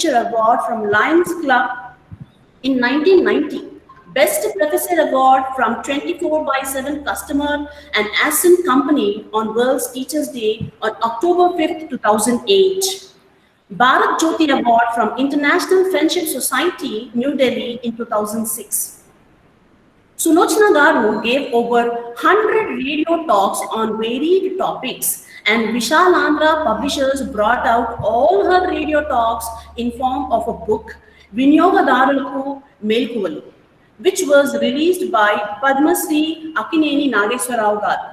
Literature Award from Lions Club in 1990. Best Professor Award from 24/7 Customer and Ascent Company on World's Teachers' Day on October 5th, 2008. Bharat Jyoti Award from International Friendship Society, New Delhi in 2006. Sulochana Garu gave over 100 radio talks on varied topics, and Vishal Andhra Publishers brought out all her radio talks in form of a book, Vinyogadaruలకు Melkuvalu, which was released by Padma Sri Akineni Nageswarao Garu.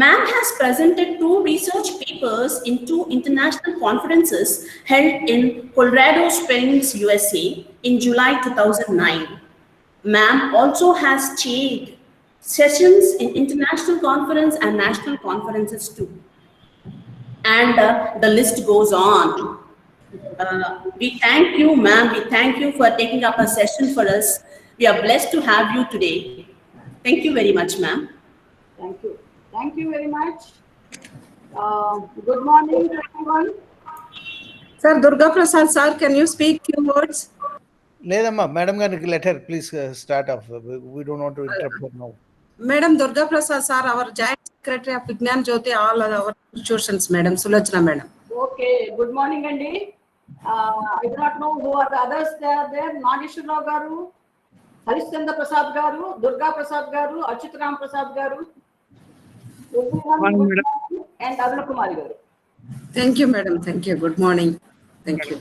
Ma'am has presented 2 research papers in 2 international conferences held in Colorado Springs, USA in July 2009. Ma'am also has chaired sessions in international conference and national conferences too. And the list goes on. We thank you, ma'am. We thank you for taking up a session for us. We are blessed to have you today. Thank you very much, ma'am. Thank you. Thank you very much. Good morning to everyone. Sir, Durga Prasad sir, can you speak few words? Ledamma, Madam Gariki, let her please start off. We don't want to interrupt her now. Madam Durga Prasad sir, our Joint Secretary of Vignan Jyoti, all our institutions, Madam Sulochana Madam. Okay, good morning, Andy. I do not know who are the others there. Nageshwar Rao Garu, Harishchandra Prasad Garu, Durga Prasad Garu, Achutaram Prasad Garu, everyone, and Aruna Kumari Garu. Thank you, Madam. Thank you. Good morning. Thank you.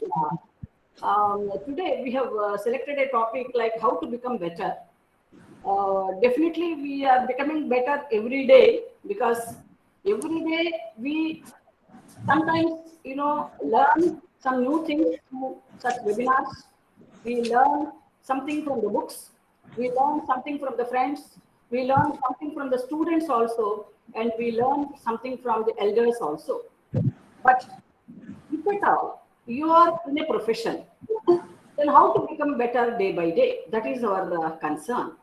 Today we have selected a topic like how to become better. Definitely we are becoming better every day, because every day we sometimes, learn some new things through such webinars. We learn something from the books. We learn something from the friends. We learn something from the students also, and we learn something from the elders also. But if at all you are in a profession, then how to become better day by day? That is our concern.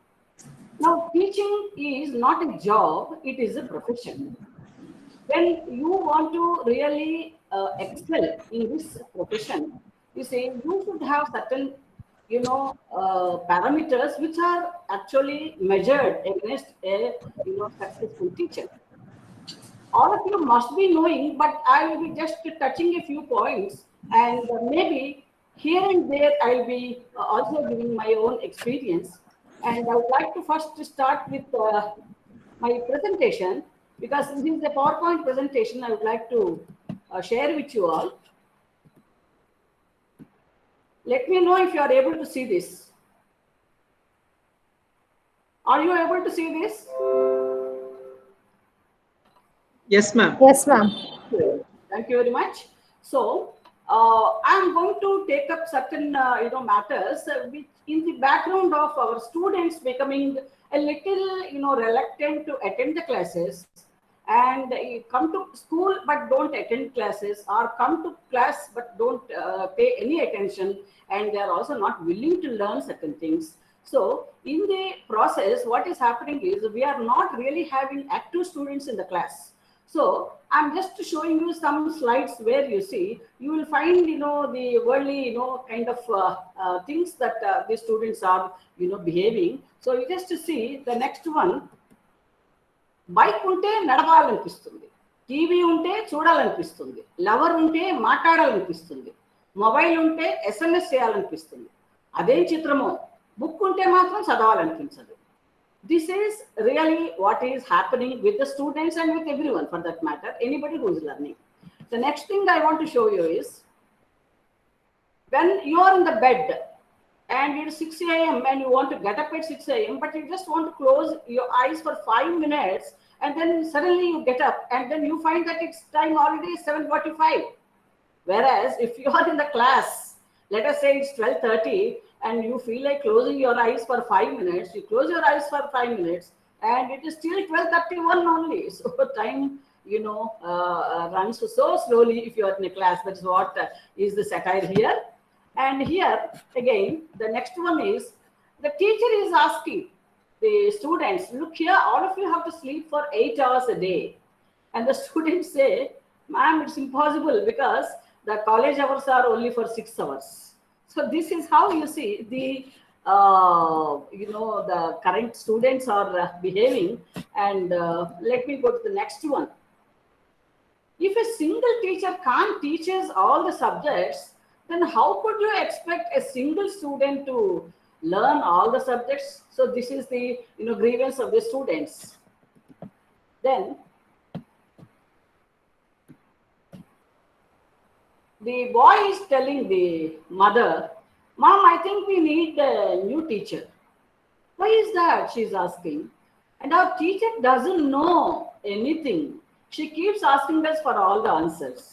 Now, teaching is not a job, it is a profession. When you want to really excel in this profession, you say you should have certain, parameters which are actually measured against a, successful teacher. All of you must be knowing, but I will be just touching a few points, and maybe here and there I'll be also giving my own experience. And I would like to first start with my presentation, because this is a PowerPoint presentation I would like to share with you all. Let me know if you are able to see this. Are you able to see this? Yes, ma'am. Yes, ma'am. Thank you very much. So, I am going to take up certain, matters which in the background of our students becoming a little, reluctant to attend the classes, and come to school but don't attend classes, or come to class but don't pay any attention, and they are also not willing to learn certain things. So, in the process, what is happening is we are not really having active students in the class. So I'm just showing you some slides where you see, you will find, the worldly, kind of things that the students are, behaving. So you just see the next one. Bike unte nadavalanpistundi, TV unte చూడాలనిపిస్తుంది, lover ఉంటే మాట్లాడాలనిపిస్తుంది, mobile ఉంటే SMS చేయాలనిపిస్తుంది. అదే చిత్రమో book ఉంటే మాత్రం చదవాలనిపించదు. This is really what is happening with the students and with everyone for that matter, anybody who is learning. The next thing I want to show you is, when you are in the bed and it is 6 a.m. and you want to get up at 6 a.m. but you just want to close your eyes for 5 minutes, and then suddenly you get up and then you find that it's time already 7:45. Whereas if you are in the class, let us say it's 12:30, and you feel like closing your eyes for 5 minutes, you close your eyes for 5 minutes, and it is still 12:31 only. So time, runs so slowly if you are in a class. That's what is the satire here. And here, again, the next one is, the teacher is asking the students, look here, all of you have to sleep for 8 hours a day. And the students say, ma'am, it's impossible, because the college hours are only for 6 hours. So this is how you see the the current students are behaving. And let me go to the next one. If a single teacher can't teach us all the subjects, then how could you expect a single student to learn all the subjects? So this is the grievance of the students. Then the boy is telling the mother, "Mom, I think we need a new teacher." "Why is that?" she's asking. "And our teacher doesn't know anything. She keeps asking us for all the answers."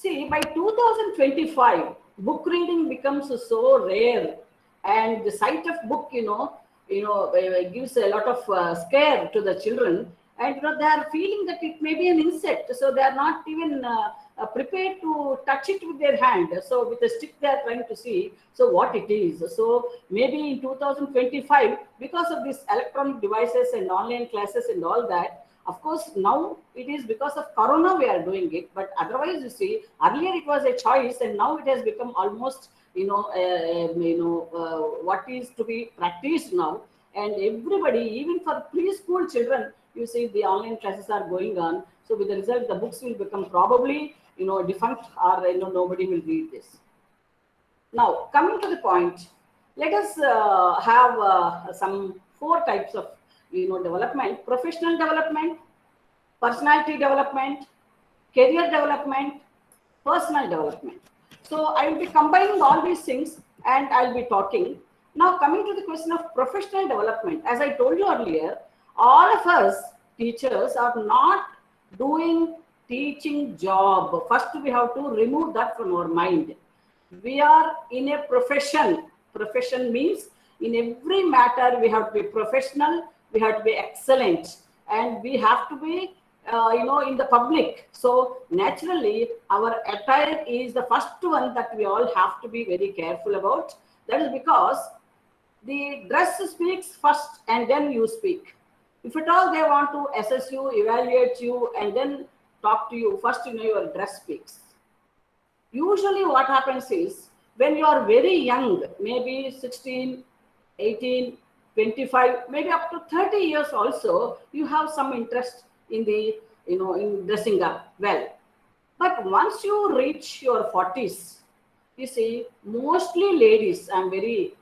See, by 2025, book reading becomes so rare, and the sight of book, gives a lot of scare to the children, and they are feeling that it may be an insect, so they are not even prepared to touch it with their hand. So with a stick, they are trying to see what it is. So maybe in 2025, because of these electronic devices and online classes and all that. Of course, now it is because of Corona we are doing it, but otherwise, you see, earlier it was a choice, and now it has become almost, what is to be practiced now. And everybody, even for preschool children, you see, the online classes are going on. So with the result, the books will become probably, defunct, or nobody will read this. Now, coming to the point, let us have some 4 types of development: professional development, personality development, career development, personal development. So I will be combining all these things and I'll be talking. Now, coming to the question of professional development, as I told you earlier, all of us teachers are not doing teaching job. First, we have to remove that from our mind. We are in a profession. Profession means in every matter we have to be professional, we have to be excellent, and we have to be in the public. So naturally, our attire is the first one that we all have to be very careful about. That is because the dress speaks first and then you speak. If at all they want to assess you, evaluate you, and then talk to you, first your dress speaks. Usually what happens is, when you are very young, maybe 16, 18, 25, maybe up to 30 years also, you have some interest in the, in dressing up well. But once you reach your 40s, you see, mostly ladies, I'm very,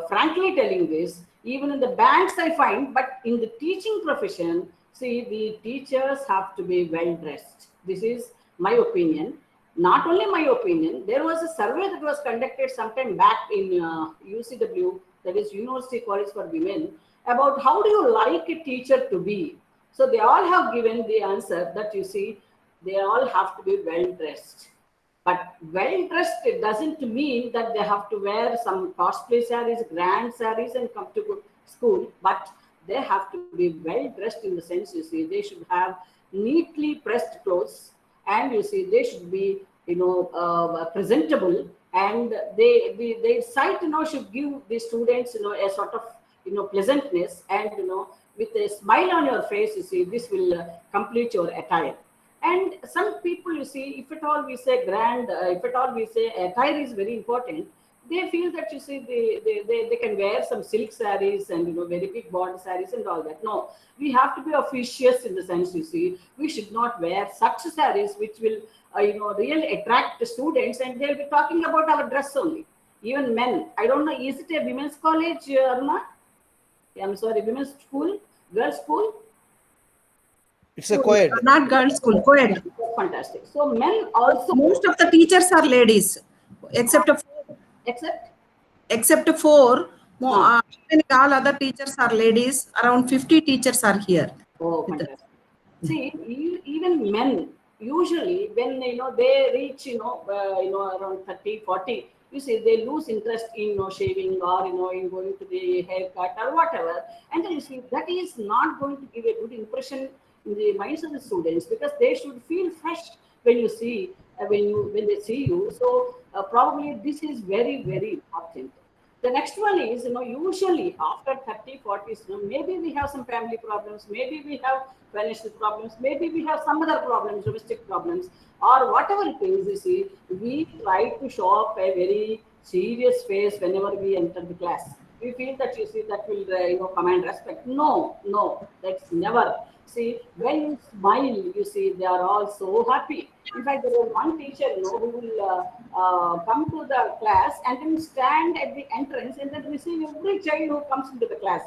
frankly telling this, even in the banks I find, but in the teaching profession, see, the teachers have to be well dressed. This is my opinion. Not only my opinion, there was a survey that was conducted sometime back in UCW, that is University College for Women, about how do you like a teacher to be. So they all have given the answer that, you see, they all have to be well dressed. But well dressed, it doesn't mean that they have to wear some costly sarees, grand sarees, and come to school. But they have to be well dressed in the sense, you see, they should have neatly pressed clothes, and you see, they should be presentable, and their sight should give the students a sort of pleasantness, and with a smile on your face, you see, this will complete your attire. And some people, you see, if at all we say grand, if at all we say attire is very important, they feel that, you see, they can wear some silk sarees and very big border sarees and all that. No, we have to be officious in the sense, you see, we should not wear such sarees which will really attract the students, and they'll be talking about our dress only. Even men, I don't know, is it a women's college, Aruna? I'm sorry, women's school, girls' school? It's a co-ed. Not girls' school, co-ed. Fantastic. So men also. Most of the teachers are ladies, except four. All other teachers are ladies. Around 50 teachers are here. Oh, fantastic. See, even men, usually when they reach around 30, 40, you see, they lose interest in shaving, or in going to the haircut or whatever, and then you see that is not going to give a good impression in the minds of the students, because they should feel fresh when you see when they see you. So probably this is very, very important. The next one is, usually after 30, 40s, maybe we have some family problems, maybe we have financial problems, maybe we have some other problems, domestic problems, or whatever it is, you see, we try to show up a very serious face whenever we enter the class. We feel that, you see, that will, command respect. No, no, that's never. See, when you smile, you see, they are all so happy. In fact, there was one teacher, who will come to the class and then stand at the entrance and then receive every child who comes into the class.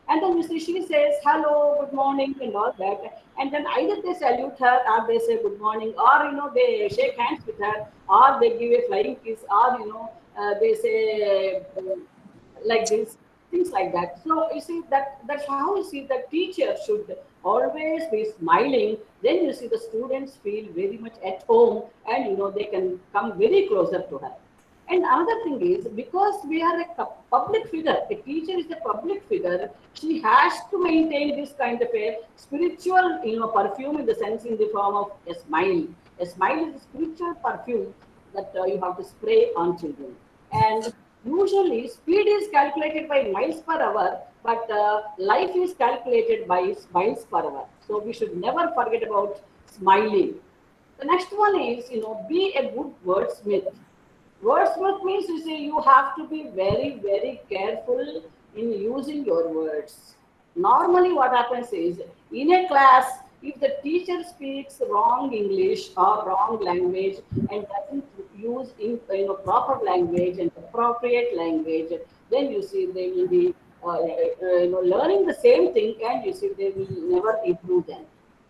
And then you see, she says, hello, good morning, and all that. And then either they salute her, or they say good morning, or, they shake hands with her, or they give a flying kiss, or, they say like this, things like that. So you see, that's how you see the teacher should always be smiling. Then you see the students feel very much at home, and they can come very closer to her. And another thing is, because we are a public figure, a teacher is a public figure, she has to maintain this kind of a spiritual, perfume, in the sense, in the form of a smile. A smile is a spiritual perfume that you have to spray on children. And usually, speed is calculated by miles per hour, but life is calculated by miles per hour. So we should never forget about smiling. The next one is, be a good wordsmith. Wordsmith means, you see, you have to be very, very careful in using your words. Normally, what happens is, in a class, if the teacher speaks wrong English or wrong language and doesn't use proper language and appropriate language, then you see they will be learning the same thing, and you see they will never improve them.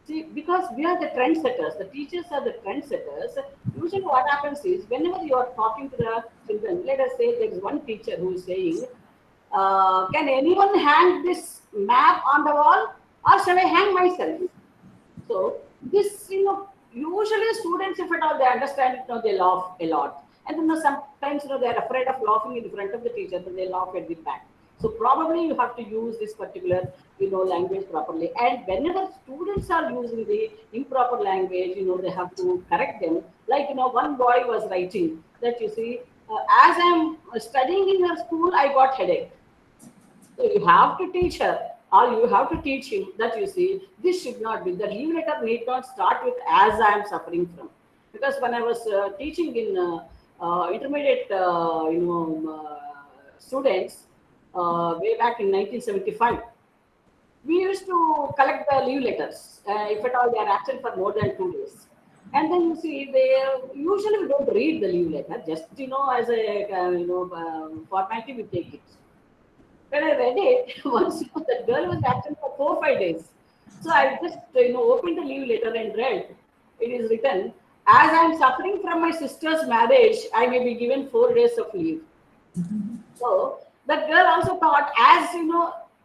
See, because we are the trendsetters, the teachers are the trendsetters. Usually, what happens is, whenever you are talking to the children, let us say there is one teacher who is saying, can anyone hang this map on the wall, or shall I hang myself? So this, usually students, if at all they understand it, they laugh a lot. And then sometimes, they're afraid of laughing in front of the teacher, then they laugh at the back. So probably you have to use this particular, language properly. And whenever students are using the improper language, they have to correct them. Like, one boy was writing that, you see, as I'm studying in your school, I got headache. So you have to teach her, or you have to teach him that, you see, this should not be, the leave letter need not start with as I am suffering from. Because when I was teaching in intermediate, students, way back in 1975, we used to collect the leave letters, if at all they are absent for more than 2 days. And then you see, they usually we don't read the leave letter, just, as a, formality we take it. When I read it, once the girl was absent for 4 or 5 days. So I just, opened the leave letter and read. It is written, as I am suffering from my sister's marriage, I may be given 4 days of leave. So that girl also thought, as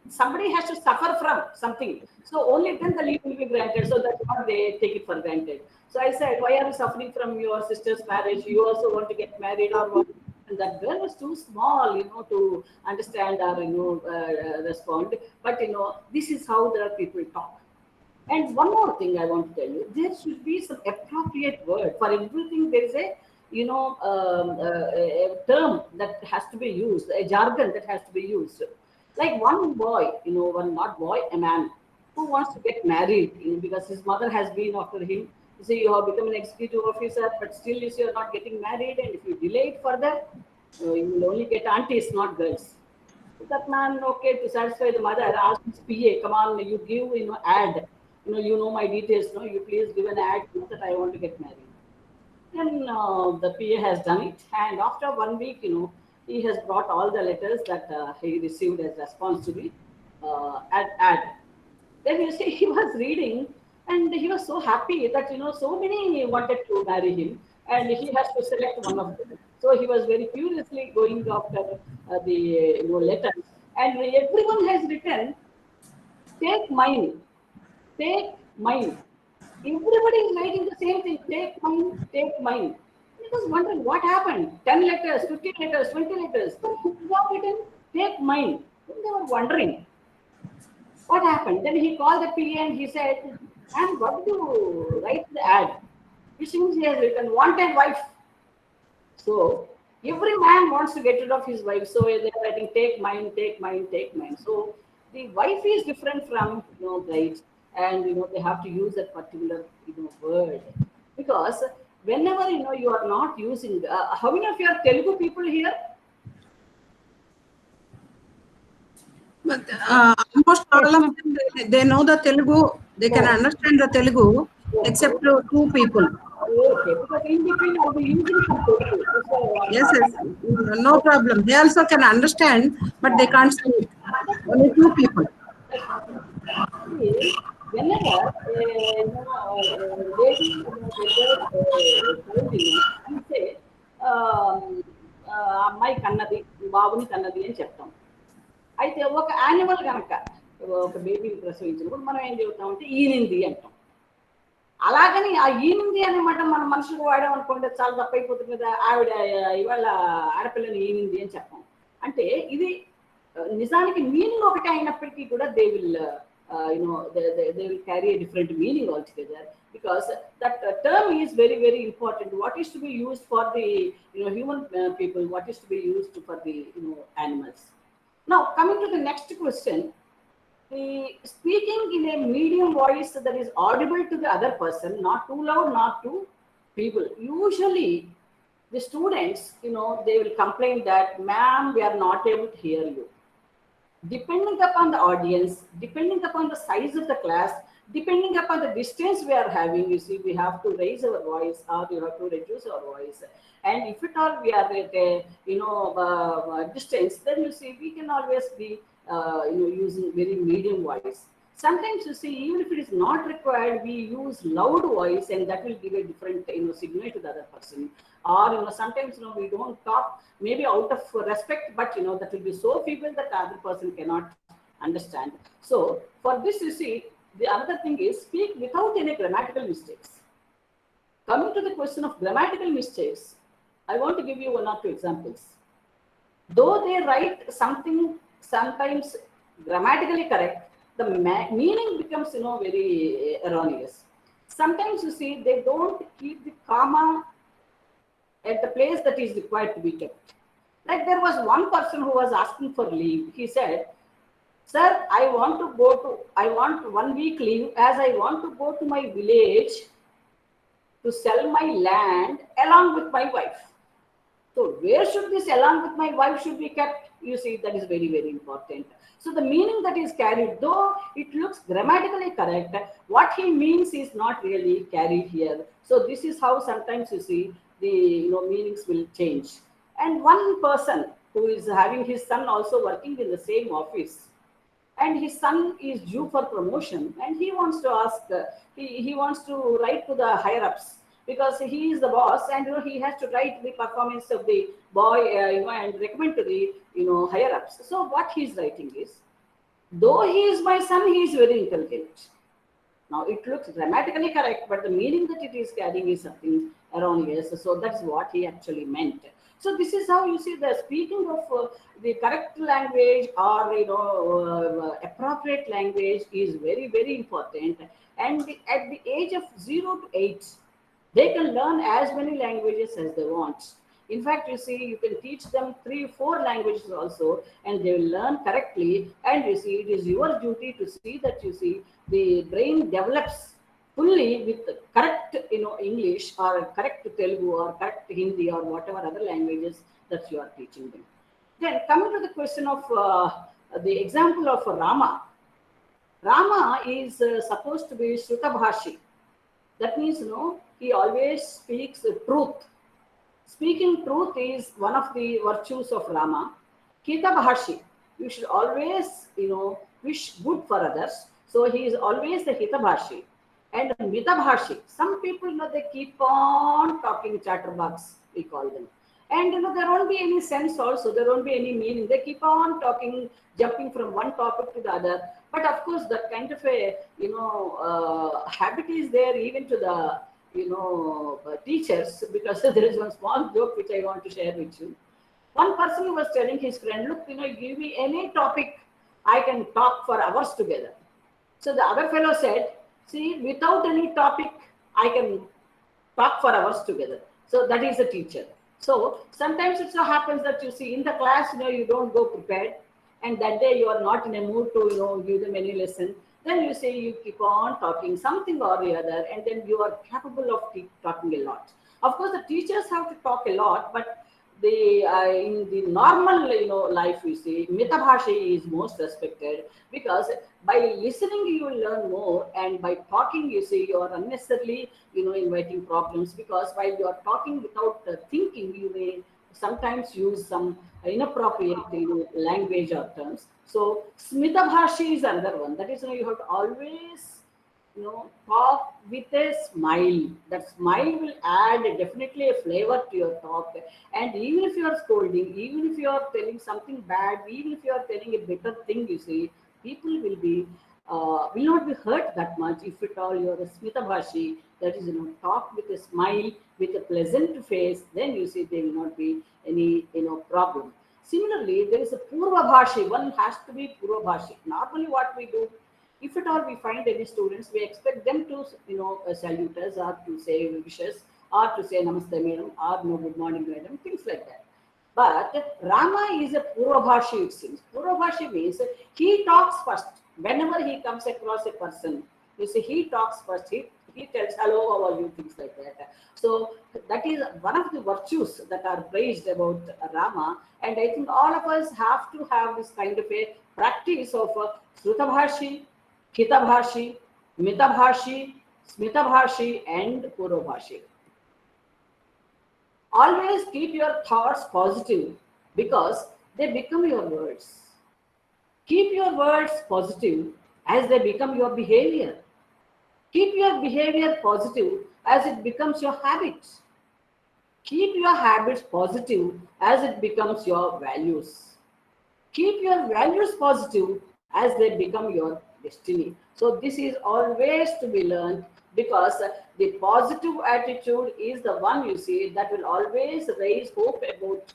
somebody has to suffer from something, so only then the leave will be granted. So that's what they take it for granted. So I said, why are you suffering from your sister's marriage? You also want to get married or what? And that girl was too small, to understand or respond. But this is how the people talk. And one more thing I want to tell you: there should be some appropriate word for everything. There is a a term that has to be used, a jargon that has to be used. Like one boy, a man who wants to get married, because his mother has been after him. You see, you have become an executive officer, but still you see you're not getting married, and if you delay it further, you will only get aunties, not girls. So that man, okay, to satisfy the mother, asked his PA, come on, you give, ad, my details, you please give an ad that I want to get married. Then the PA has done it, and after 1 week, he has brought all the letters that he received as response to the ad. Then you see, he was reading, and he was so happy that so many wanted to marry him, and he has to select one of them. So he was very curiously going after the letters, and everyone has written, take mine, take mine. Everybody is writing the same thing, take mine, take mine. He was wondering what happened. 10 letters, 15 letters, 20 letters. He was written, take mine. Then they were wondering what happened. Then he called the PA and he said, and what did you write the ad? Which means he has written wanted wife. So Every man wants to get rid of his wife, so they're writing take mine, take mine, take mine. So the wife is different from guys, and they have to use that particular word, because whenever you are not using. How many of you are Telugu people here? But almost all of them, they know the Telugu. They can understand the Telugu, except two people. Okay, because in between I'll be using some Telugu. That's why I want Yes, yes, no problem. They also can understand, but they can't speak. Only two people. See, whenever lady we say అమ్మాయి కన్నది బాబుని కన్నది అని చెప్తాం. అయితే ఒక animal కనుక ఒక బేబీని ప్రసవించినప్పుడు మనం ఏం చెబుతామంటే ఈనింది అంటాం. అలాగని ఆ ఈనింది అనే మాట మన మనుషులకు వాడామనుకోండి చాలా తప్పైపోతుంది కదా. ఆవిడ ఇవాళ ఆడపిల్లని ఈనింది అని చెప్పాం. అంటే ఇది నిజానికి మీనింగ్ ఒకటే అయినప్పటికీ కూడా they will they will carry a different meaning altogether, because that term is very, very important. What is to be used for the human people, what is to be used for the animals. Now coming to the next question, the speaking in a medium voice that is audible to the other person, not too loud, not too feeble. Usually the students they will complain that ma'am, we are not able to hear you. Depending upon the audience, depending upon the size of the class, depending upon the distance we are having, you see, we have to raise our voice or we have to reduce our voice. And if at all we are at a distance, then you see we can always be using very medium voice. Sometimes you see, even if it is not required, we use loud voice, and that will give a different signal to the other person. Or sometimes we don't talk maybe out of respect, but that will be so feeble that the other person cannot understand. So for this, you see, the other thing is speak without any grammatical mistakes. Coming to the question of grammatical mistakes, I want to give you one or two examples. Though they write something sometimes grammatically correct, the meaning becomes very erroneous. Sometimes you see they don't keep the comma at the place that is required to be kept. Like there was one person who was asking for leave. He said, sir, I want 1 week leave, as I want to go to my village to sell my land along with my wife. So where should this along with my wife should be kept? You see, that is very, very important. So the meaning that is carried, though it looks grammatically correct, what he means is not really carried here. So this is how sometimes you see the meanings will change. And one person who is having his son also working in the same office, and his son is due for promotion, and he wants to ask, he wants to write to the higher ups, because he is the boss, and he has to write the performance of the boy and recommend to the higher ups. So what he is writing is, though he is my son, he is very intelligent. Now it looks grammatically correct, but the meaning that it is carrying is something erroneous. So that's what he actually meant. So this is how you see the speaking of the correct language or appropriate language is very, very important. And at the age of 0 to 8, they can learn as many languages as they want. In fact, you see, you can teach them 3-4 languages also, and they will learn correctly. And you see, it is your duty to see that the brain develops fully with correct English or correct Telugu or correct Hindi or whatever other languages that you are teaching them. Then coming to the question of the example of Rama. Rama is supposed to be Shrutabhashi. That means he always speaks the truth. Speaking truth is one of the virtues of Rama. Hitabhashi, you should always wish good for others. So he is always the Hitabhashi. And Mitabhashi, some people they keep on talking chatterbox, we call them. And there won't be any sense also, there won't be any meaning. They keep on talking, jumping from one topic to the other. But of course, that kind of a habit is there even to the teachers, because there is one small joke which I want to share with you. One person was telling his friend, look, give me any topic, I can talk for hours together. So the other fellow said, see, without any topic, I can talk for hours together. So that is a teacher. So sometimes it so happens that you see in the class, you don't go prepared, and that day you are not in a mood to, give them any lesson. Then you say you keep on talking something or the other, and then you are capable of talking a lot. Of course, the teachers have to talk a lot, but in the normal life, you see, mitabhashi is most respected, because by listening you will learn more, and by talking, you see, you are unnecessarily inviting problems, because while you are talking without thinking, you may sometimes use some inappropriate language or terms. So smitabhashi is another one. That is, you have to always talk with a smile. That smile will add definitely a flavor to your talk. And even if you are scolding, even if you are telling something bad, even if you are telling a better thing, you see, people will not be hurt that much if at all you are a smitabhashi. That is, talk with a smile, with a pleasant face. Then you see there will not be any problem. Similarly, there is a purvabhashi. One has to be purvabhashi. Normally, what we do, if at all we find any students, we expect them to salute us, or to say wishes, or to say namaste madam, or no good morning madam, things like that. But Rama is a purvabhashi, it seems. Purvabhashi means he talks first. Whenever he comes across a person, you see, he talks first. He tells hello, how are you, things like that. So that is one of the virtues that are praised about Rama. And I think all of us have to have this kind of a practice of Shrutabhashi, Hitabhashi, Mitabhashi, Smitabhashi, and Purvabhashi. Always keep your thoughts positive, because they become your words. Keep your words positive as they become your behavior. Keep your behavior positive as it becomes your habits. Keep your habits positive as it becomes your values. Keep your values positive as they become your destiny. So this is always to be learned, because the positive attitude is the one, you see, that will always raise hope about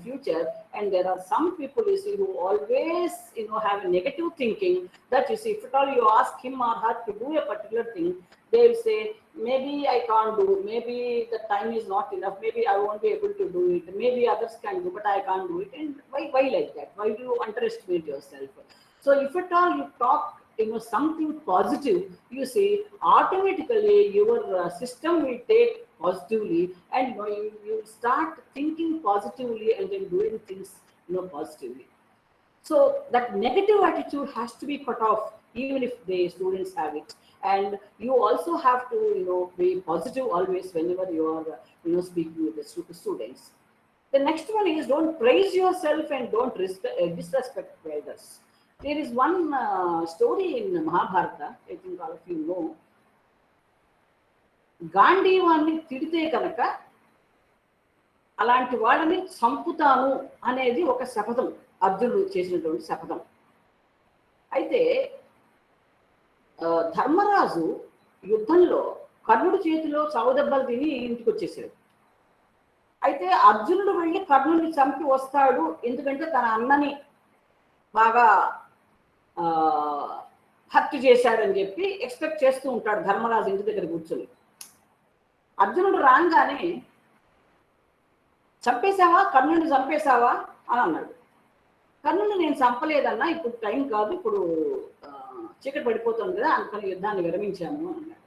future. And there are some people, you see, who always have a negative thinking, that you see, if at all you ask him or her to do a particular thing, they will say, maybe I can't do, maybe the time is not enough, maybe I won't be able to do it, maybe others can do, but I can't do it. And why like that? Why do you underestimate yourself? So if at all you talk something positive, you see, automatically your system will take positively, and you start thinking positively, and then doing things positively. So that negative attitude has to be cut off, even if the students have it. And you also have to be positive always whenever you are speaking with the students. The next one is, don't praise yourself and don't disrespect others. There is one story in Mahabharata, I think all of you know. గాంధీవాన్ని తిడితే కనుక అలాంటి వాళ్ళని చంపుతాను అనేది ఒక శపథం, అర్జునుడు చేసినటువంటి శపథం. అయితే ధర్మరాజు యుద్ధంలో కర్ణుడి చేతిలో చావుదెబ్బలు తిని ఇంటికి వచ్చేసాడు. అయితే అర్జునుడు వెళ్ళి కర్ణుడిని చంపి వస్తాడు, ఎందుకంటే తన అన్నని బాగా హత్య చేశాడని చెప్పి ఎక్స్పెక్ట్ చేస్తూ ఉంటాడు ధర్మరాజు ఇంటి దగ్గర కూర్చొని. అర్జునుడు రాగానే, చంపేశావా, కర్ణుడిని చంపేశావా అని అన్నాడు. కర్ణుడిని నేను చంపలేదన్నా, ఇప్పుడు టైం కాదు, ఇప్పుడు చీకటి పడిపోతుంది కదా, అందుకని యుద్ధాన్ని విరమించాను అన్నాడు.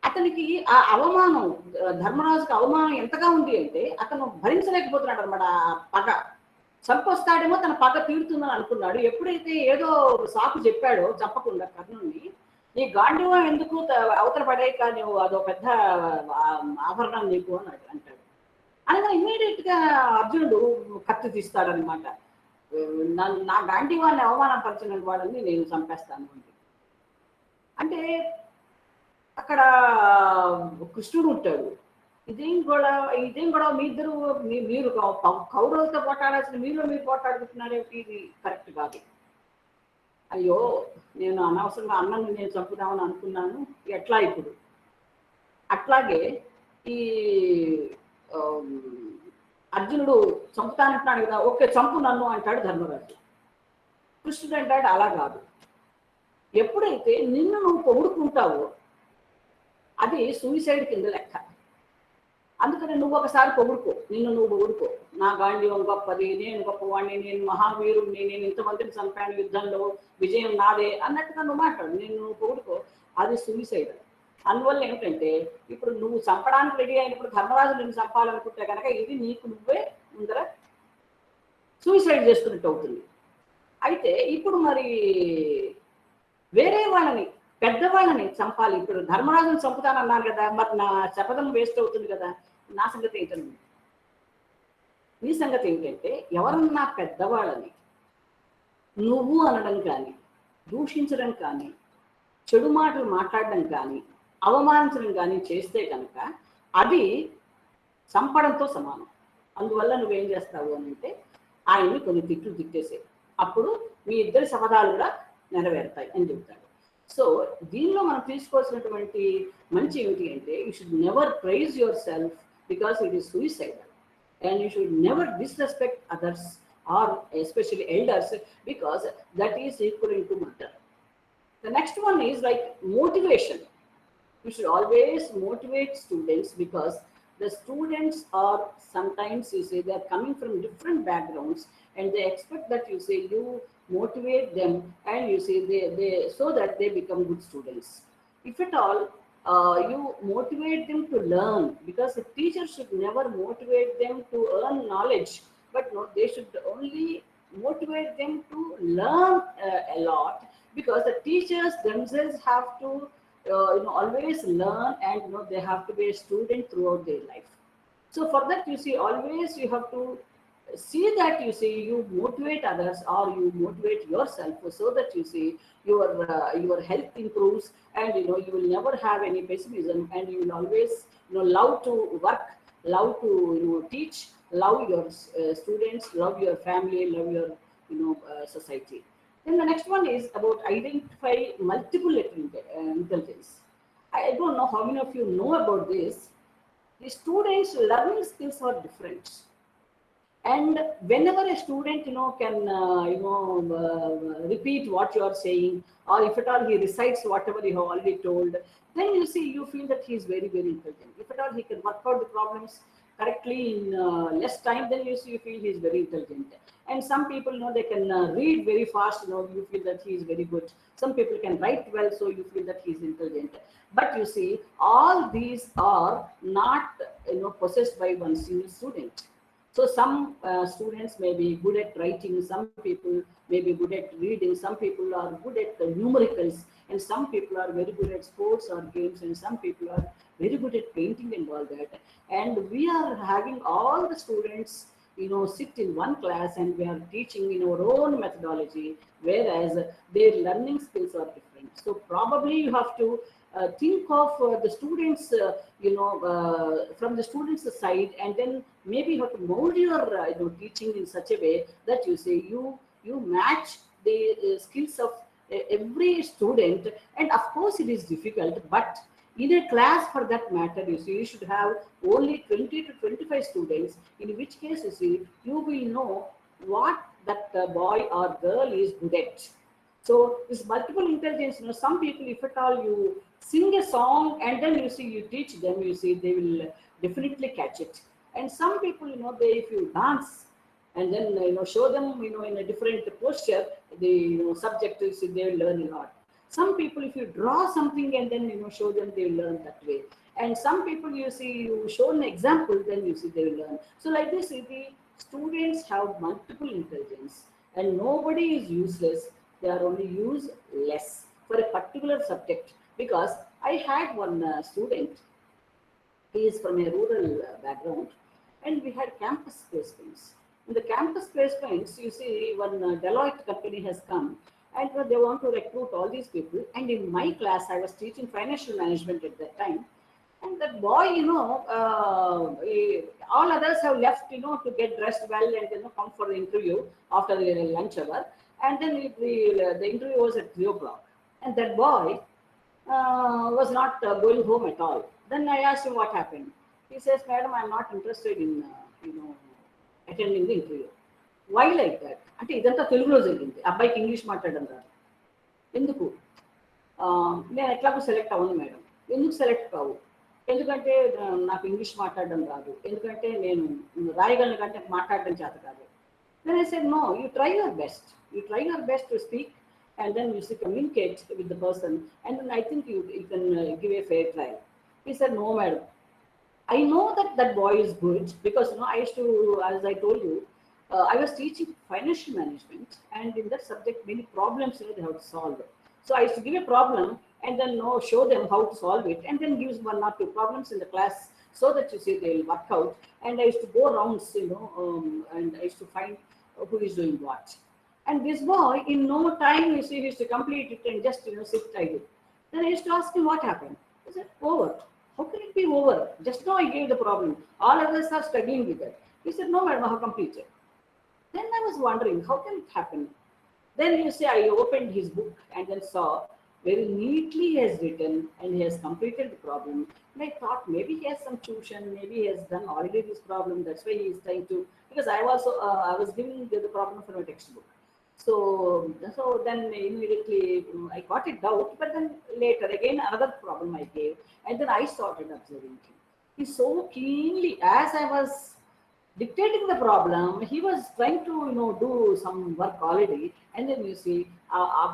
అతనికి ఆ అవమానం, ధర్మరాజుకి అవమానం ఎంతగా ఉంది అంటే, అతను భరించలేకపోతున్నాడు అనమాట. ఆ పగ చంపొస్తాడేమో, తన పగ తీరుతుందని అనుకున్నాడు. ఎప్పుడైతే ఏదో సాకు చెప్పాడో చంపకుండా కర్ణుడిని, నీ గాంధీవం ఎందుకు అవతల పడేక, నువ్వు అదో పెద్ద ఆభరణం నీకు అని అంటాడు. అనగా ఇమ్మీడియట్ గా అర్జునుడు కత్తి తీస్తాడనమాట. నా గాంధీవాన్ని అవమానపరిచిన వాడని నేను చంపేస్తాను అంటే, అక్కడ కృష్ణుడు ఉంటాడు. ఇదేం గొడవ మీ ఇద్దరు, మీరు కౌరవులతో పోటాడాల్సిన మీరు పోటాడుకుంటున్నారేమిటి, ఇది కరెక్ట్ కాదు. అయ్యో, నేను అనవసరంగా అన్నని నేను చంపుదామని అనుకున్నాను, ఎట్లా ఇప్పుడు? అట్లాగే ఈ అర్జునుడు చంపుతానంటున్నాడు కదా, ఓకే చంపు నన్ను అంటాడు ధర్మరాజు. కృష్ణుడు అంటాడు, అలా కాదు, ఎప్పుడైతే నిన్ను నువ్వు పొగుడుకుంటావో అది సూసైడ్ కింద లెక్క. అందుకని నువ్వు ఒకసారి పొగుడుకో, నువ్వు పొగుడుకో, నా గాంధీవం గొప్పది, నేను గొప్పవాడిని, నేను మహావీరుణ్ణి, నేను ఇంతమందిని చంపాను యుద్ధంలో, విజయం నాదే అన్నట్టుగా నువ్వు మాట్లాడు, నువ్వు పొగుడుకో. అది సూసైడ్. అందువల్ల ఏమిటంటే ఇప్పుడు నువ్వు చంపడానికి రెడీ అయినప్పుడు ధర్మరాజు నిన్ను చంపాలనుకుంటే కనుక ఇది నీకు నువ్వే ముందర సూసైడ్ చేసుకున్నట్టు అవుతుంది. అయితే ఇప్పుడు మరి వేరే వాళ్ళని, పెద్దవాళ్ళని చంపాలి. ఇప్పుడు ధర్మరాజుని చంపుతానన్నాను కదా, మరి నా శపథం వేస్ట్ అవుతుంది కదా. నా సంగతి ఏంటండి, నీ సంగతి ఏంటంటే ఎవరన్నా పెద్దవాళ్ళని నువ్వు అనడం కానీ, దూషించడం కానీ, చెడు మాటలు మాట్లాడడం కానీ, అవమానించడం కానీ చేస్తే కనుక అది చంపడంతో సమానం. అందువల్ల నువ్వేం చేస్తావు అని అంటే ఆయన్ని కొన్ని తిట్లు తిట్టేసే, అప్పుడు మీ ఇద్దరి శపథాలు కూడా నెరవేరుతాయి అని చెప్తాడు. సో దీనిలో మనం తీసుకోవాల్సినటువంటి మంచి ఏమిటి అంటే you should never praise yourself because it is suicidal, and you should never disrespect others or especially elders because that is equaling to murder. The next one is like motivation. You should always motivate students because the students are sometimes, you say, they are coming from different backgrounds and they expect that you say you motivate them and you say they so that they become good students. If at all you motivate them to learn, because a teacher should never motivate them to earn knowledge, but no, they should only motivate them to learn a lot, because the teachers themselves have to always learn, and they have to be a student throughout their life. So for that, you see, always you have to see that you see you motivate others or you motivate yourself, so that you see your health improves, and you will never have any pessimism, and you will always love to work, love to teach, love your students, love your family, love your society. Then the next one is about identify multiple intelligence. I don't know how many of you know about this. The students' learning skills are different, and whenever a student can repeat what you are saying, or if at all he recites whatever you have already told, then you feel that he is very, very intelligent. If at all he can work out the problems correctly in less time, then you feel he is very intelligent. And some people they can read very fast, you feel that he is very good. Some people can write well, so you feel that he is intelligent. But you see, all these are not possessed by one single student. So some students may be good at writing, some people may be good at reading, some people are good at numericals, and some people are very good at sports or games, and some people are very good at painting and all that. And we are having all the students sit in one class, and we are teaching in our own methodology, whereas their learning skills are different. So probably you have to think of the students, from the students' side, and then maybe you have to mold your teaching in such a way that you say you match the skills of every student. And of course it is difficult, but in a class for that matter, you should have only 20 to 25 students, in which case you will know what that boy or girl is good at. So this multiple intelligence, some people, if at all you sing a song and then you teach them, they will definitely catch it. And some people, if you dance and then show them in a different posture, the subject, they will learn a lot. Some people, if you draw something and then show them, they will learn that way. And some people, you show an example, then they will learn. So like this, the students have multiple intelligence, and nobody is useless. They are only useless for a particular subject. Because I had one student, he is from a rural background, and we had campus placements. In the campus placements, one Deloitte company has come, and they want to recruit all these people. And in my class, I was teaching financial management at that time. And that boy, all others have left, to get dressed well and come for the interview after the lunch hour. And then the interview was at 3 o'clock. And that boy was not going home at all. Then I asked him what happened. He says, "Madam, I'm not interested in, attending the interview." Why like that? అంటే ఇదంతా తెలుగులో జరిగింది. అబ్బాయికి English మాట్లాడడం రాదు. ఎందుకు? నేను ఎట్లాగో సెలెక్ట్ అవ్వను మేడం. ఎందుకు సెలెక్ట్ కావు? ఎందుకంటే నాకు ఇంగ్లీష్ మాట్లాడడం రాదు, ఎందుకంటే నేను రాయగలను కంటే మాట్లాడడం చేత కాదు. Then I said, no, you try your best. You try your best to speak, and then you should communicate with the person, and then I think you can give a fair trial. He said, no, madam. I know that that boy is good because I used to, as I told you, I was teaching financial management, and in that subject, many problems they have to solve. So I used to give a problem and then show them how to solve it, and then use 1 or 2 problems in the class so that they will work out. And I used to go rounds, and I used to find who is doing what. And this boy, in no time, he used to complete it and just sit idle. Then I used to ask him what happened. He said, over. How can it be over? Just now I gave the problem. All others are struggling with it. He said, no, madam, I have completed. Then I was wondering, how can it happen? Then I opened his book and then saw very neatly he has written and he has completed the problem. And I thought maybe he has some tuition, maybe he has done already this problem. That's why he is trying to, because I was giving the problem from a textbook. So then immediately I got it out, but then later again another problem I gave, and then I started observing him. He so keenly, as I was dictating the problem, he was trying to do some work already, and then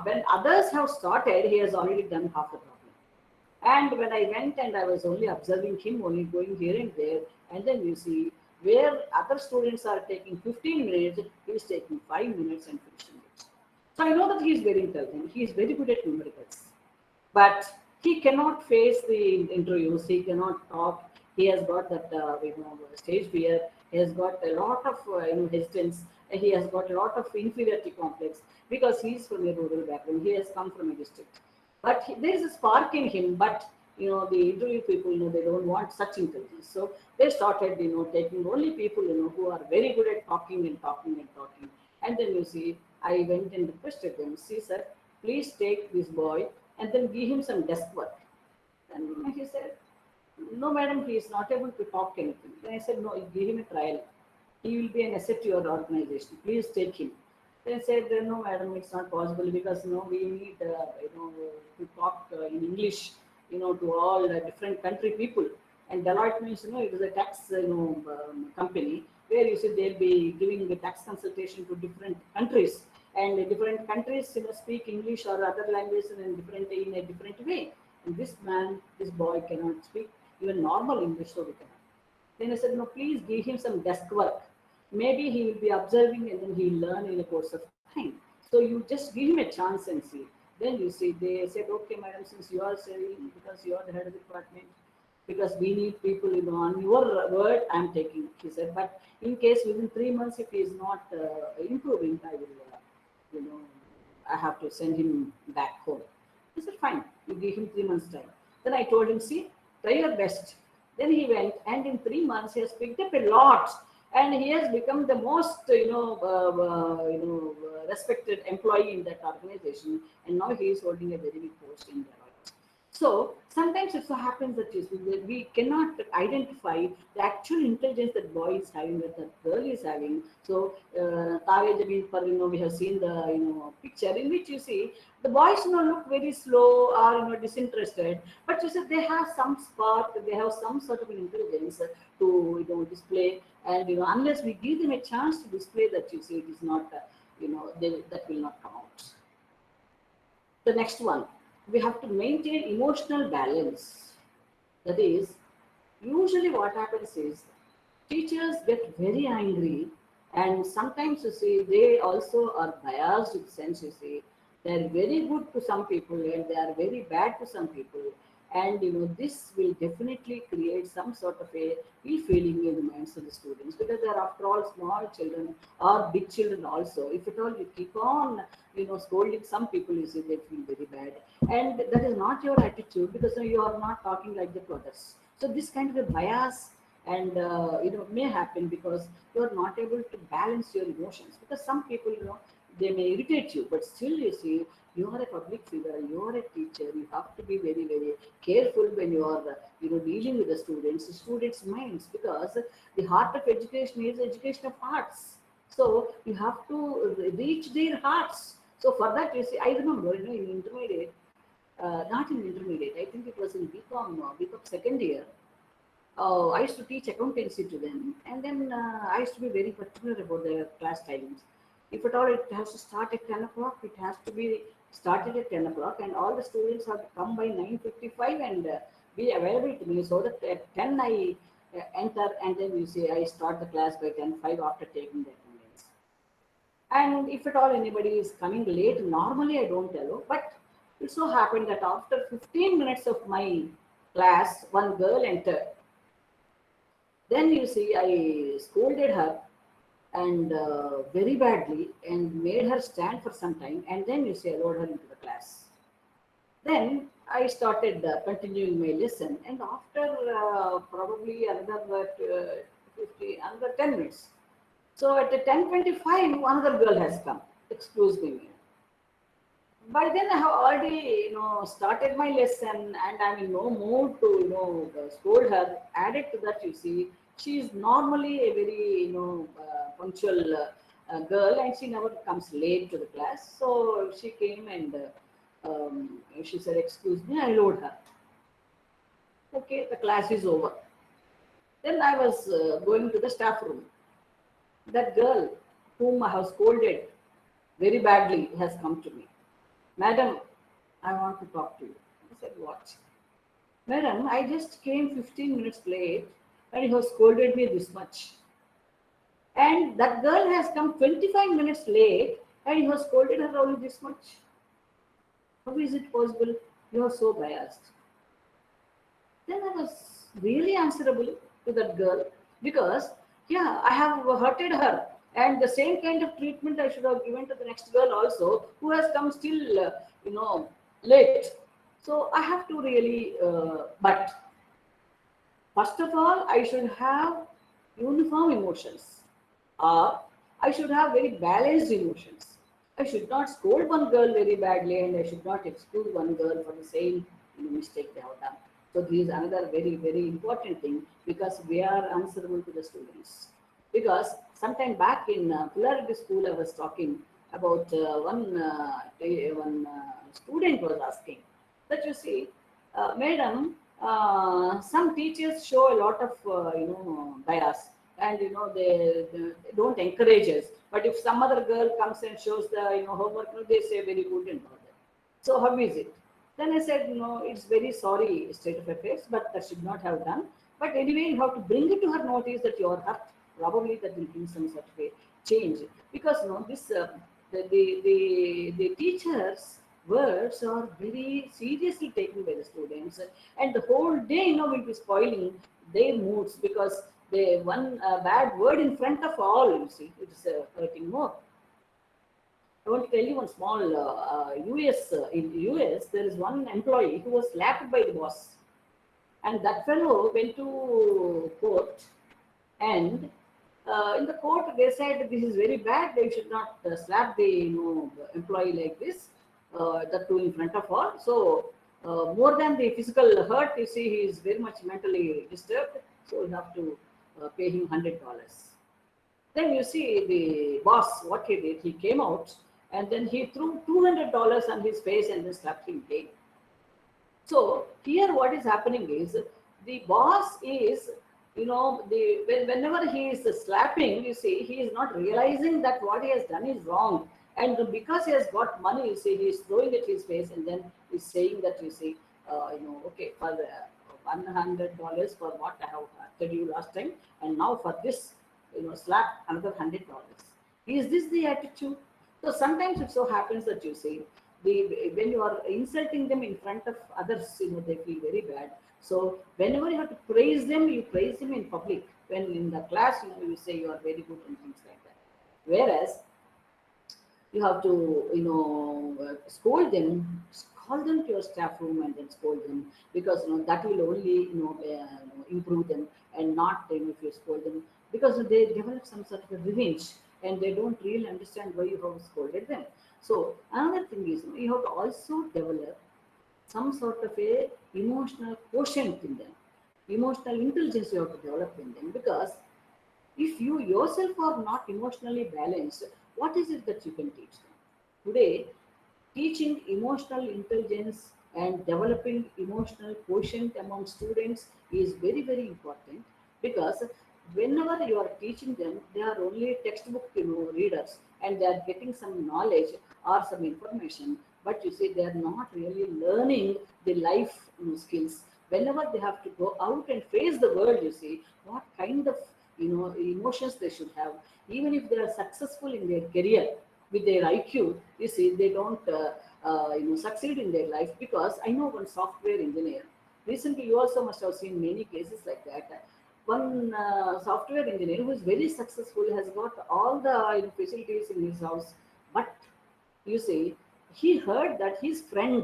when others have started, he has already done half the problem. And when I went and I was only observing him, only going here and there, and then where other students are taking 15 minutes, he is taking 5 minutes and 15 minutes. So I know that he is very intelligent, he is very good at numericals, but he cannot face the interviews, he cannot talk, he has got that stage fear, he has got a lot of hesitance, and he has got a lot of inferiority complex because he is from a rural background, he has come from a district. But there is a spark in him, but the interview people they don't want such intelligence, so they started taking only people who are very good at talking and talking and talking. And then I went and requested them, see sir, please take this boy and then give him some desk work. And he said, no madam, he is not able to talk anything. Then I said, no, you give him a trial, he will be an asset to your organization, please take him. They said, no madam, it's not possible because we need to talk in English to all different country people. And Deloitte means it is a tax company where they'll be giving the tax consultation to different countries, and different countries speak English or other languages in a different way. And this boy cannot speak even normal English, so we cannot. Then I said, no, please give him some desk work. Maybe he will be observing and then he will learn in a course of time. So you just give him a chance and see. Then they said, okay, madam, since you are saying, because you are the head of the department, because we need people on your word, I am taking it. He said, but in case within 3 months, if he is not improving, I will, I have to send him back home. He said, fine, you give him 3 months time. Then I told him, see, try your best. Then he went, and in 3 months, he has picked up a lot. And he has become the most, respected employee in that organization. And now he is holding a very big post in Deloitte. So sometimes it so happens that we cannot identify the actual intelligence that boy is having, that the girl is having. So Tare Jameen Par, we have seen the picture in which the boys look very slow or disinterested, but they have some spark, they have some sort of an intelligence to display. And unless we give them a chance to display that, it is not that will not come out. The next one, we have to maintain emotional balance. That is, usually what happens is teachers get very angry, and sometimes they also are biased in the sense they are very good to some people and they are very bad to some people. And this will definitely create some sort of a ill feeling in the minds of the students, because they are after all small children or big children also. If at all you keep on scolding some people, they feel very bad, and that is not your attitude, because you are not talking like the others. So this kind of a bias and may happen because you are not able to balance your emotions, because some people they may irritate you, but still you are a public figure, you are a teacher, you have to be very, very careful when you are dealing with the students' minds, because the heart of education is education of hearts. So you have to reach their hearts. So for that, I remember in intermediate, not in intermediate, I think it was in BCom second year, I used to teach accountancy to them, and then I used to be very particular about the class timings. If at all it has to start at 10 o'clock, it has to be started at 10 o'clock, and all the students have to come by 9:55 and be available to me, so that at 10 I enter, and then you see I start the class by 10:05 after taking the attendance. And if at all anybody is coming late, normally I don't allow, but it so happened that after 15 minutes of my class, one girl entered. Then you see, I scolded her and very badly and made her stand for some time, and then you see, allowed her into the class. Then I started continuing my lesson, and after probably another another 10 minutes. So at the 10:25, another girl has come. Excuse me. By then I have already, started my lesson, and I'm in no mood to, scold her. Added to that, you see, she is normally a very, punctual girl, and she never comes late to the class. So she came and she said, "Excuse me," I allowed her. Okay, the class is over. Then I was going to the staff room. That girl whom I have scolded very badly has come to me. "Madam, I want to talk to you." I said, "What?" "Madam, I just came 15 minutes late and you have scolded me this much. And that girl has come 25 minutes late and you have scolded her only this much. How is it possible? You are so biased." Then I was really answerable to that girl, because, yeah, I have hurted her. And the same kind of treatment I should have given to the next girl also, who has come still, late. So I have to really, but first of all, I should have uniform emotions, or I should have very balanced emotions. I should not scold one girl very badly, and I should not excuse one girl for the same mistake they have done. So this is another very, very important thing, because we are answerable to the students. Because sometime back in Polarity School, I was talking about one student was asking that, you see, "Madam, some teachers show a lot of bias, and they don't encourage us. But if some other girl comes and shows the homework, they say very good and all that. So how is it?" Then I said, "No, it's very sorry state of affairs, but that should not have done. But anyway, you have to bring it to her notice that you are hurt. Probably that will bring some sort of a change, because this the teachers' words are very seriously taken by the students, and the whole day will be spoiling their moods, because they one bad word in front of all, you see, it is hurting more. I want to tell you one small in US, there is one employee who was slapped by the boss, and that fellow went to court, and in the court they said this is very bad. They should not slap the employee like this, that too in front of all. So more than the physical hurt, you see, he is very much mentally disturbed. So you have to pay him $100. Then you see the boss, what he did, he came out and then he threw $200 on his face and then slapped him again. So here what is happening is, the boss is, whenever he is slapping, you see, he is not realizing that what he has done is wrong. And because he has got money, you see, he is throwing at his face and then he's saying that, you see, okay, for $100 for what I have told you last time, and now for this, slap another $100. Is this the attitude? So sometimes it so happens that, you see, when you are insulting them in front of others, they feel very bad. So whenever you have to praise them, you praise them in public. When in the class, you say you are very good and things like that. Whereas you have to, scold them, call them to your staff room and then scold them, because that will only improve them, and not if you scold them, because they develop some sort of a revenge and they don't really understand why you have scolded them. So another thing is, you have to also develop some sort of a emotional quotient in them, emotional intelligence you have to develop in them, because if you yourself are not emotionally balanced, what is it that you can teach them? Today, teaching emotional intelligence and developing emotional quotient among students is very, very important, because whenever you are teaching them, they are only textbook readers, and they are getting some knowledge or some information, but you see they are not really learning the life skills. Whenever they have to go out and face the world, you see what kind of emotions they should have. Even if they are successful in their career with their IQ, you see they don't succeed in their life. Because I know one software engineer. Recently, you also must have seen many cases like that. One software engineer who is very successful, has got all the facilities in his house, but you see, he heard that his friend,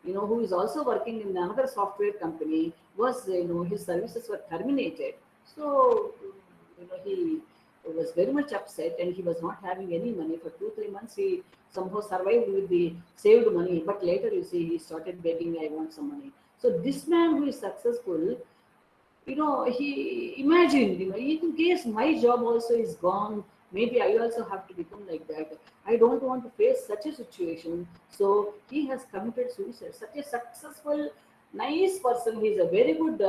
who is also working in another software company, was, his services were terminated. So, he was very much upset, and he was not having any money for 2-3 months. He somehow survived with the saved money, but later, you see, he started begging, "I want some money." So this man who is successful, he imagined, in case my job also is gone, maybe I also have to become like that. I don't want to face such a situation. So he has committed suicide. Such a successful, nice person. He's a very good,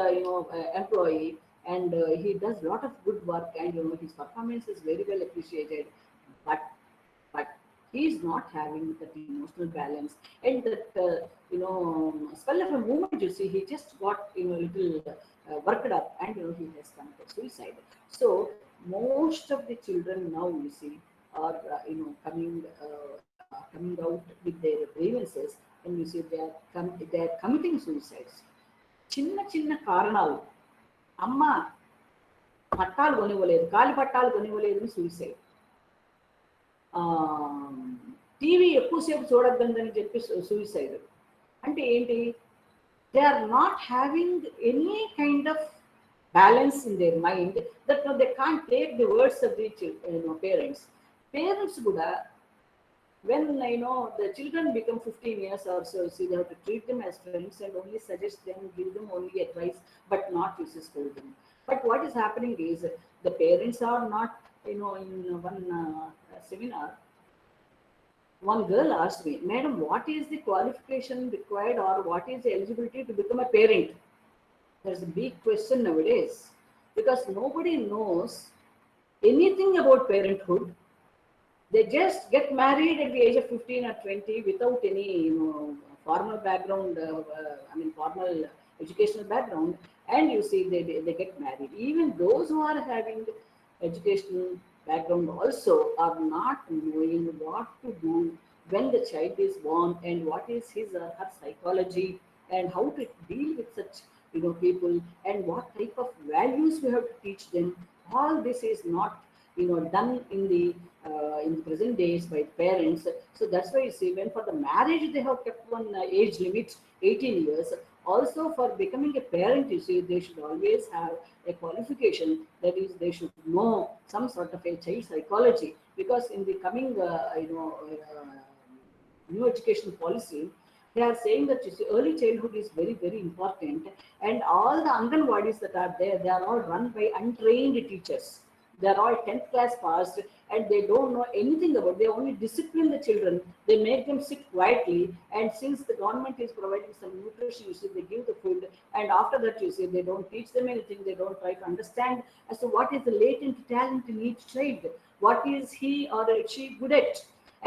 employee, and he does a lot of good work, and his performance is very well appreciated. But but he is not having that emotional balance, and that spell of a moment, you see, he just got little worked up, and he has committed suicide. So most of the children now, you see, are coming out with their grievances, and you see they are committing suicides. చిన్న చిన్న కారణాలు, అమ్మ పట్టాలు కొనివ్వలేదు, కాలి పట్టాలు కొనివ్వలేదు, suicide. TV ఎక్కువసేపు చూడొద్దని చెప్పి suicide. అంటే ఏంటి? They are not having any kind of balance in their mind, that they can't take the words of the parents. Parents kuda, when the children become 15 years or so, see, they have to treat them as friends and only suggest them, give them only advice, but not use scold them. But what is happening is, the parents are not, in one seminar, one girl asked me, "Madam, what is the qualification required, or what is the eligibility to become a parent?" There's a big question nowadays, because nobody knows anything about parenthood. They just get married at the age of 15 or 20 without any formal background, formal educational background, and you see they get married. Even those who are having educational background also are not knowing what to do when the child is born, and what is his or her psychology, and how to deal with such people, and what type of values we have to teach them. All this is not done in the present days by parents. So that's why you see, when for the marriage they have kept one age limit, 18 years. Also for becoming a parent, you see, they should always have a qualification. That is, they should know some sort of a child psychology, because in the coming new education policy, they are saying that, you see, early childhood is very, very important, and all the Anganwadis that are there, they are all run by untrained teachers. They are all 10th class passed, and they don't know anything about. They only discipline the children. They make them sit quietly, and since the government is providing some nutrition, you see, they give the food, and after that, you see, they don't teach them anything. They don't try to understand as to what is the latent talent in each child. What is he or she good at?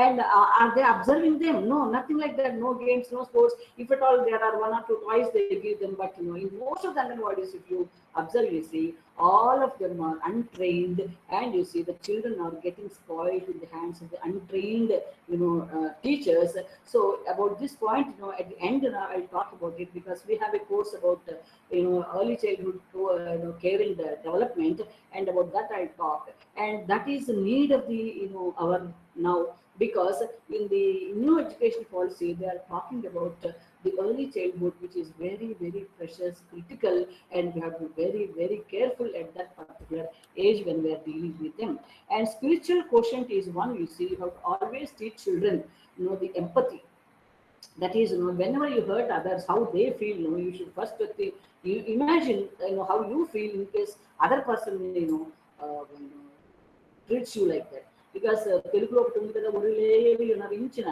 And are they observing them? No, nothing like that. No games, no sports. If at all there are 1 or 2 toys they give them, but in most of the Anganwadis, if you observe, you see, all of them are untrained, and you see the children are getting spoiled in the hands of the untrained teachers. So about this point, at the end, I'll talk about it, because we have a course about early childhood care and development, and about that I'll talk. And that is the need of the our now, because in the new education policy they are talking about the early childhood, which is very, very precious, critical, and we have to be very, very careful at that particular age when we are dealing with them. And spiritual quotient is one, you see, you have to always teach children the empathy. That is, whenever you hurt others, how they feel, you should first you imagine how you feel in case other person treats you like that. Because Telugu ఒకటి ఉంది కదా, ఒరిలేవి నరించిన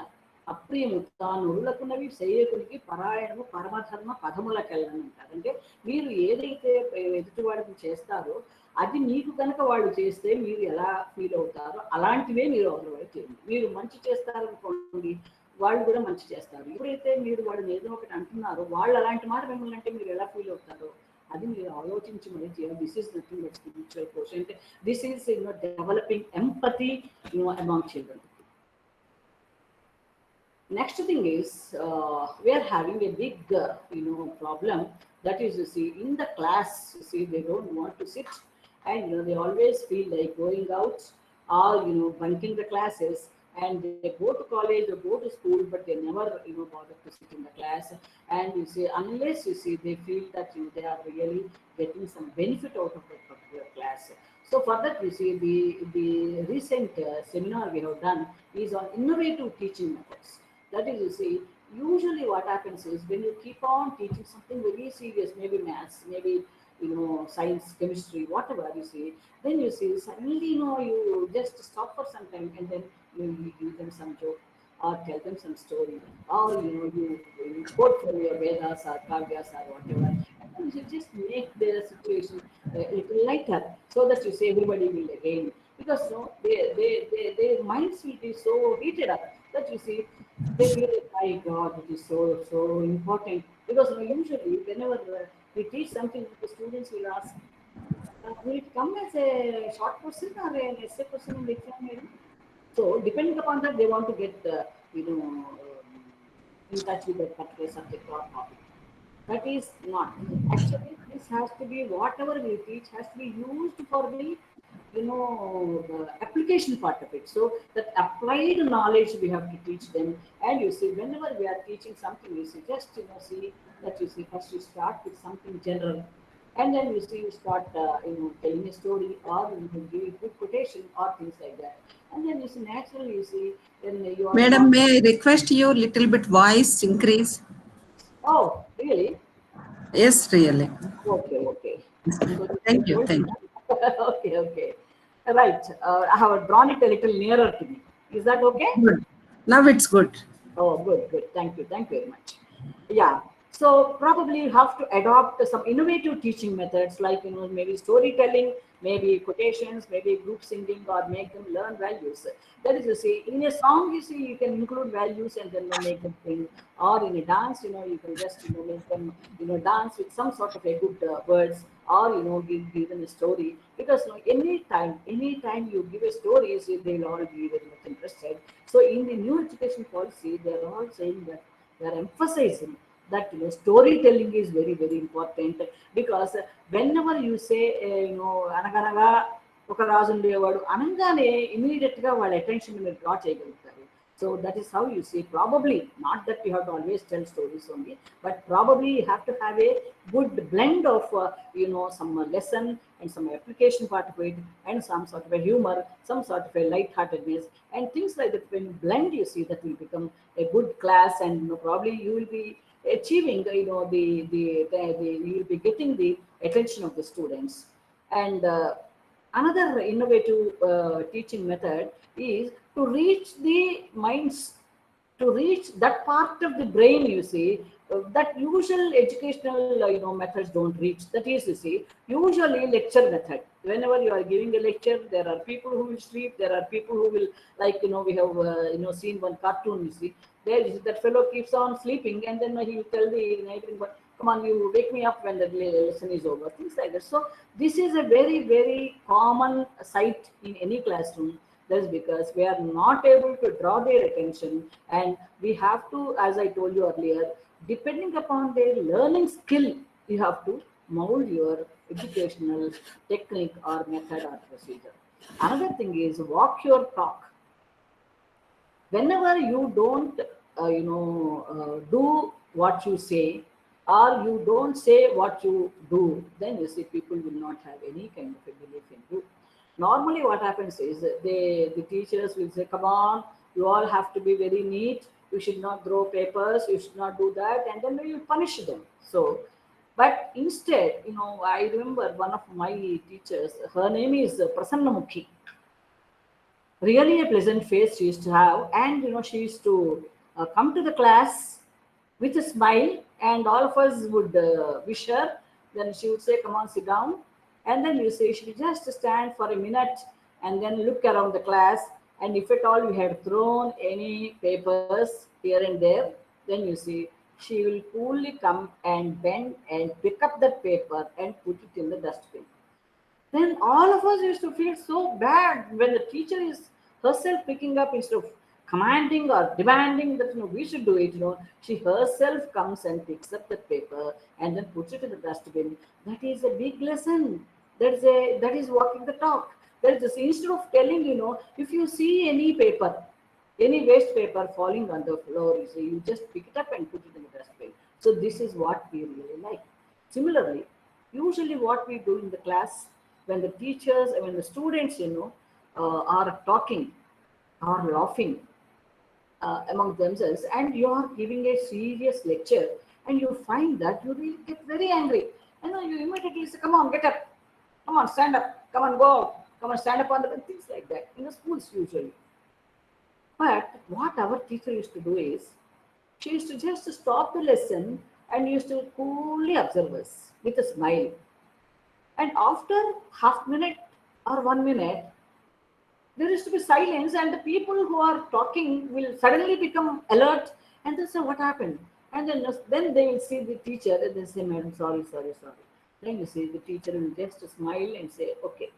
అప్రియము తాను ఉరులకున్నవి చేయకునికి పరాయణము పరమధర్మ పదములకెళ్ళని అంటారు. అంటే మీరు ఏదైతే ఎదుటివాడికి చేస్తారో అది మీకు కనుక వాళ్ళు చేస్తే మీరు ఎలా ఫీల్ అవుతారో అలాంటివే మీరు అవతల చేయండి. మీరు మంచి చేస్తారనుకోండి, వాళ్ళు కూడా మంచి చేస్తారు. ఎప్పుడైతే మీరు వాళ్ళని ఏదో ఒకటి అంటున్నారో వాళ్ళు అలాంటి మాట మిమ్మల్ని అంటే మీరు ఎలా ఫీల్ అవుతారో అది మీరు ఆలోచించి మరి చేయాలి. This is nothing but spiritual quotient. This is developing empathy among children. Next thing is we are having a big problem, that is, you see, in the class, you see, they don't want to sit, and they always feel like going out or bunking the classes, and they go to college or go to school, but they never bother to sit in the class. And you see, unless you see they feel that they are really getting some benefit out of that particular class. So for that, you see, the recent seminar we have done is on innovative teaching methods. That is, you see, usually what happens is when you keep on teaching something very serious, maybe maths, maybe science, chemistry, whatever, you see, then you see suddenly you just stop for some time, and then you give them some joke or tell them some story, or you quote from your Vedas or Kavyas or whatever, and you just make their situation a little lighter, so that you say everybody will again, because their minds will be so heated up that you see they feel like, my God, it is so important. Because usually whenever we teach something, the students will ask, will it come as a short question or an essay question in the exam? So depending upon that, they want to get in touch with that particular subject or topic. That is not. Actually, this has to be, whatever we teach has to be used for the the application part of it. So that applied knowledge we have to teach them. And you see, whenever we are teaching something, you see, just see that you see, first you start with something general, and then you see you start telling a story, or give a good quotation or things like that. And then you see, naturally, you see, then you are Madam, may I request you little bit voice increase? Oh, really? Yes, really. Okay. So Thank you. okay. Right. I have drawn it a little nearer to me. Is that okay? Good. Now it's good. Oh, good. Thank you very much. Yeah. So probably you have to adopt some innovative teaching methods, like maybe storytelling, maybe quotations, maybe group singing, or make them learn values. That is, you see, in a song, you see, you can include values and then make them sing, or in a dance, you can just make them dance with some sort of a good words, or give them a story. Because anytime you give a story, you see, they'll all be very much interested. So in the new education policy, they're all saying that they're emphasizing that storytelling is very, very important. Because whenever you say అనగనగా ఒక రాజు ఉండేవాడు అనగానే immediate గా వాళ్ళ attention మీరు draw చేయగలుగుతారు. So that is how you see, probably not that you have to always tell stories only, but probably you have to have a good blend of some lesson and some application part of it, and some sort of a humor, some sort of a light-heartedness, and things like that. When you blend, you see, that will become a good class, and probably you will be achieving you will be getting the attention of the students. And another innovative teaching method is to reach the minds, to reach that part of the brain, you see, that usual educational methods don't reach. That is, you see, usually lecture method, whenever you are giving a lecture, there are people who will sleep, there are people who will, like we have seen one cartoon, you see, there is that fellow keeps on sleeping, and then he will tell the neighboring, come on, you wake me up when the lesson is over, things like that. So this is a very, very common sight in any classroom. That's because we are not able to draw their attention, and we have to, as I told you earlier, depending upon their learning skill, you have to mold your educational technique or method or procedure. Another thing is walk your talk. Whenever you don't do what you say, or you don't say what you do, then you see people will not have any kind of a belief in you. Normally what happens is the teachers will say, come on, you all have to be very neat, you should not throw papers, you should not do that, and then you punish them. So, but instead, I remember one of my teachers, her name is Prasanna. Really a pleasant face she used to have, and she used to come to the class with a smile, and all of us would wish her. Then she would say, come on, sit down. And then you say, she should just stand for a minute and then look around the class. And if at all you had thrown any papers here and there, then you see she will coolly come and bend and pick up that paper and put it in the dustbin. Then all of us used to feel so bad when the teacher is herself picking up instead of commanding or demanding that we should do it. She herself comes and picks up the paper and then puts it in the dustbin. That is a big lesson. That is walking the talk. That is just, instead of telling, if you see any paper, any waste paper falling on the floor, you just pick it up and put it in the dustbin. So this is what we really like. Similarly, usually what we do in the class, when the teachers, when the students, are talking or laughing among themselves, and you are giving a serious lecture, and you find that you really get very angry, and you immediately say, come on, get up, come on, stand up, come on, go out, come on, stand up on the things like that in the schools usually. But what our teacher used to do is, she used to just stop the lesson and used to coolly observe us with a smile. And after half minute or 1 minute, there is to be silence, and the people who are talking will suddenly become alert, and they say, what happened? And then they will see the teacher and they say, madam, sorry. Then you see the teacher will just smile and say, okay.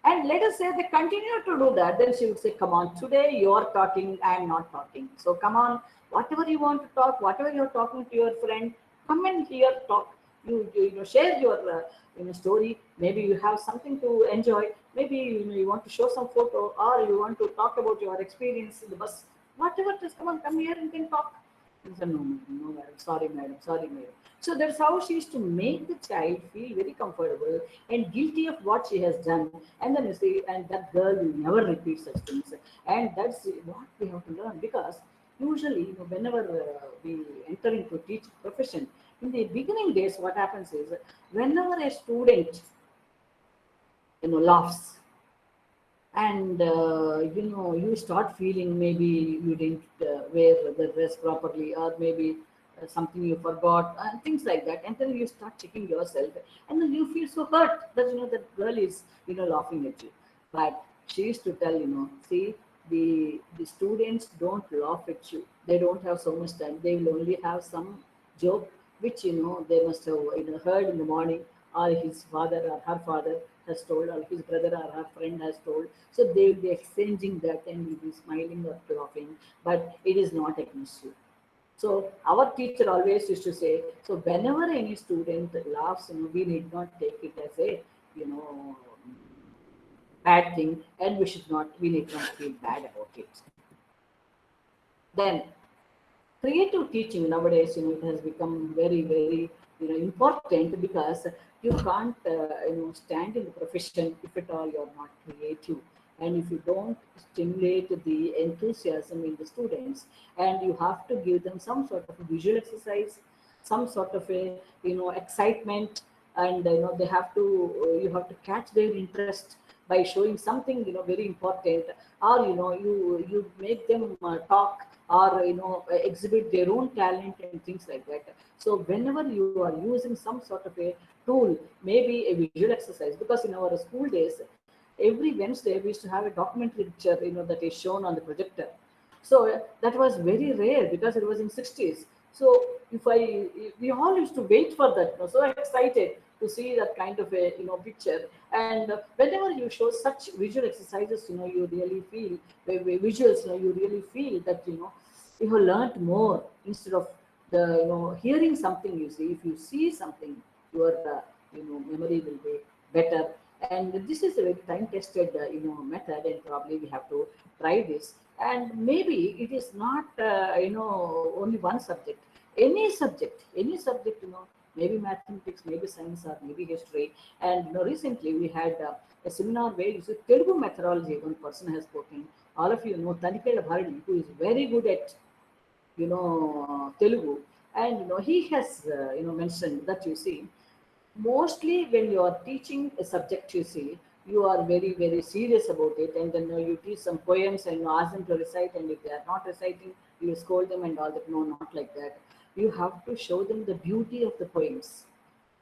And let us say they continue to do that. Then she would say, come on, today you are talking, I am not talking. So come on, whatever you want to talk, whatever you're talking to your friend, come and here talk. You share your story. Maybe you have something to enjoy. Maybe you want to show some photo, or you want to talk about your experience in the bus. Whatever, just come here and can talk. He said, no, madam, sorry, madam. So that's how she used to make the child feel very comfortable and guilty of what she has done. And then you see, and that girl will never repeat such things. And that's what we have to learn, because usually, whenever we enter into teaching profession, in the beginning days, what happens is, whenever a student, laughs, and you start feeling maybe you didn't wear the dress properly, or maybe something you forgot, and things like that, and then you start checking yourself, and then you feel so hurt that that girl is laughing at you. But she used to tell, see, the students don't laugh at you. They don't have so much time. They will only have some joke which they must have heard in the morning, or his father or her father has told, or his brother or her friend has told. So they will be exchanging that and will be smiling or laughing, but it is not against you. So our teacher always used to say, so whenever any student laughs, we need not take it as a bad thing, and we need not feel bad about it. Then creative teaching nowadays, it has become very, very important, because you can't stand in the profession if at all you're not creative, and if you don't stimulate the enthusiasm in the students, and you have to give them some sort of a visual exercise, some sort of a excitement, and they have to you have to catch their interest by showing something very important, or you make them talk, or exhibit their own talent and things like that. So whenever you are using some sort of a tool, maybe a visual exercise, because in our school days, every Wednesday we used to have a documentary picture that is shown on the projector. So that was very rare, because it was in 60s. So we all used to wait for that, so excited to see that kind of a picture. And whenever you show such visual exercises, you really feel visuals, you really feel that you have learned more, instead of the hearing something. You see, if you see something, your memory will be better. And this is a very time tested method, and probably we have to try this. And maybe it is not only one subject, any subject, maybe mathematics, maybe science, or maybe history. And recently we had a seminar where you see Telugu methodology. One person has spoken. All of you know Tanikela Bharani, who is very good at Telugu, and he has mentioned that you see, mostly when you are teaching a subject, you see, you are very, very serious about it, and then you teach some poems and you ask them to recite, and if they are not reciting, you scold them and all that. No, not like that. You have to show them the beauty of the poems.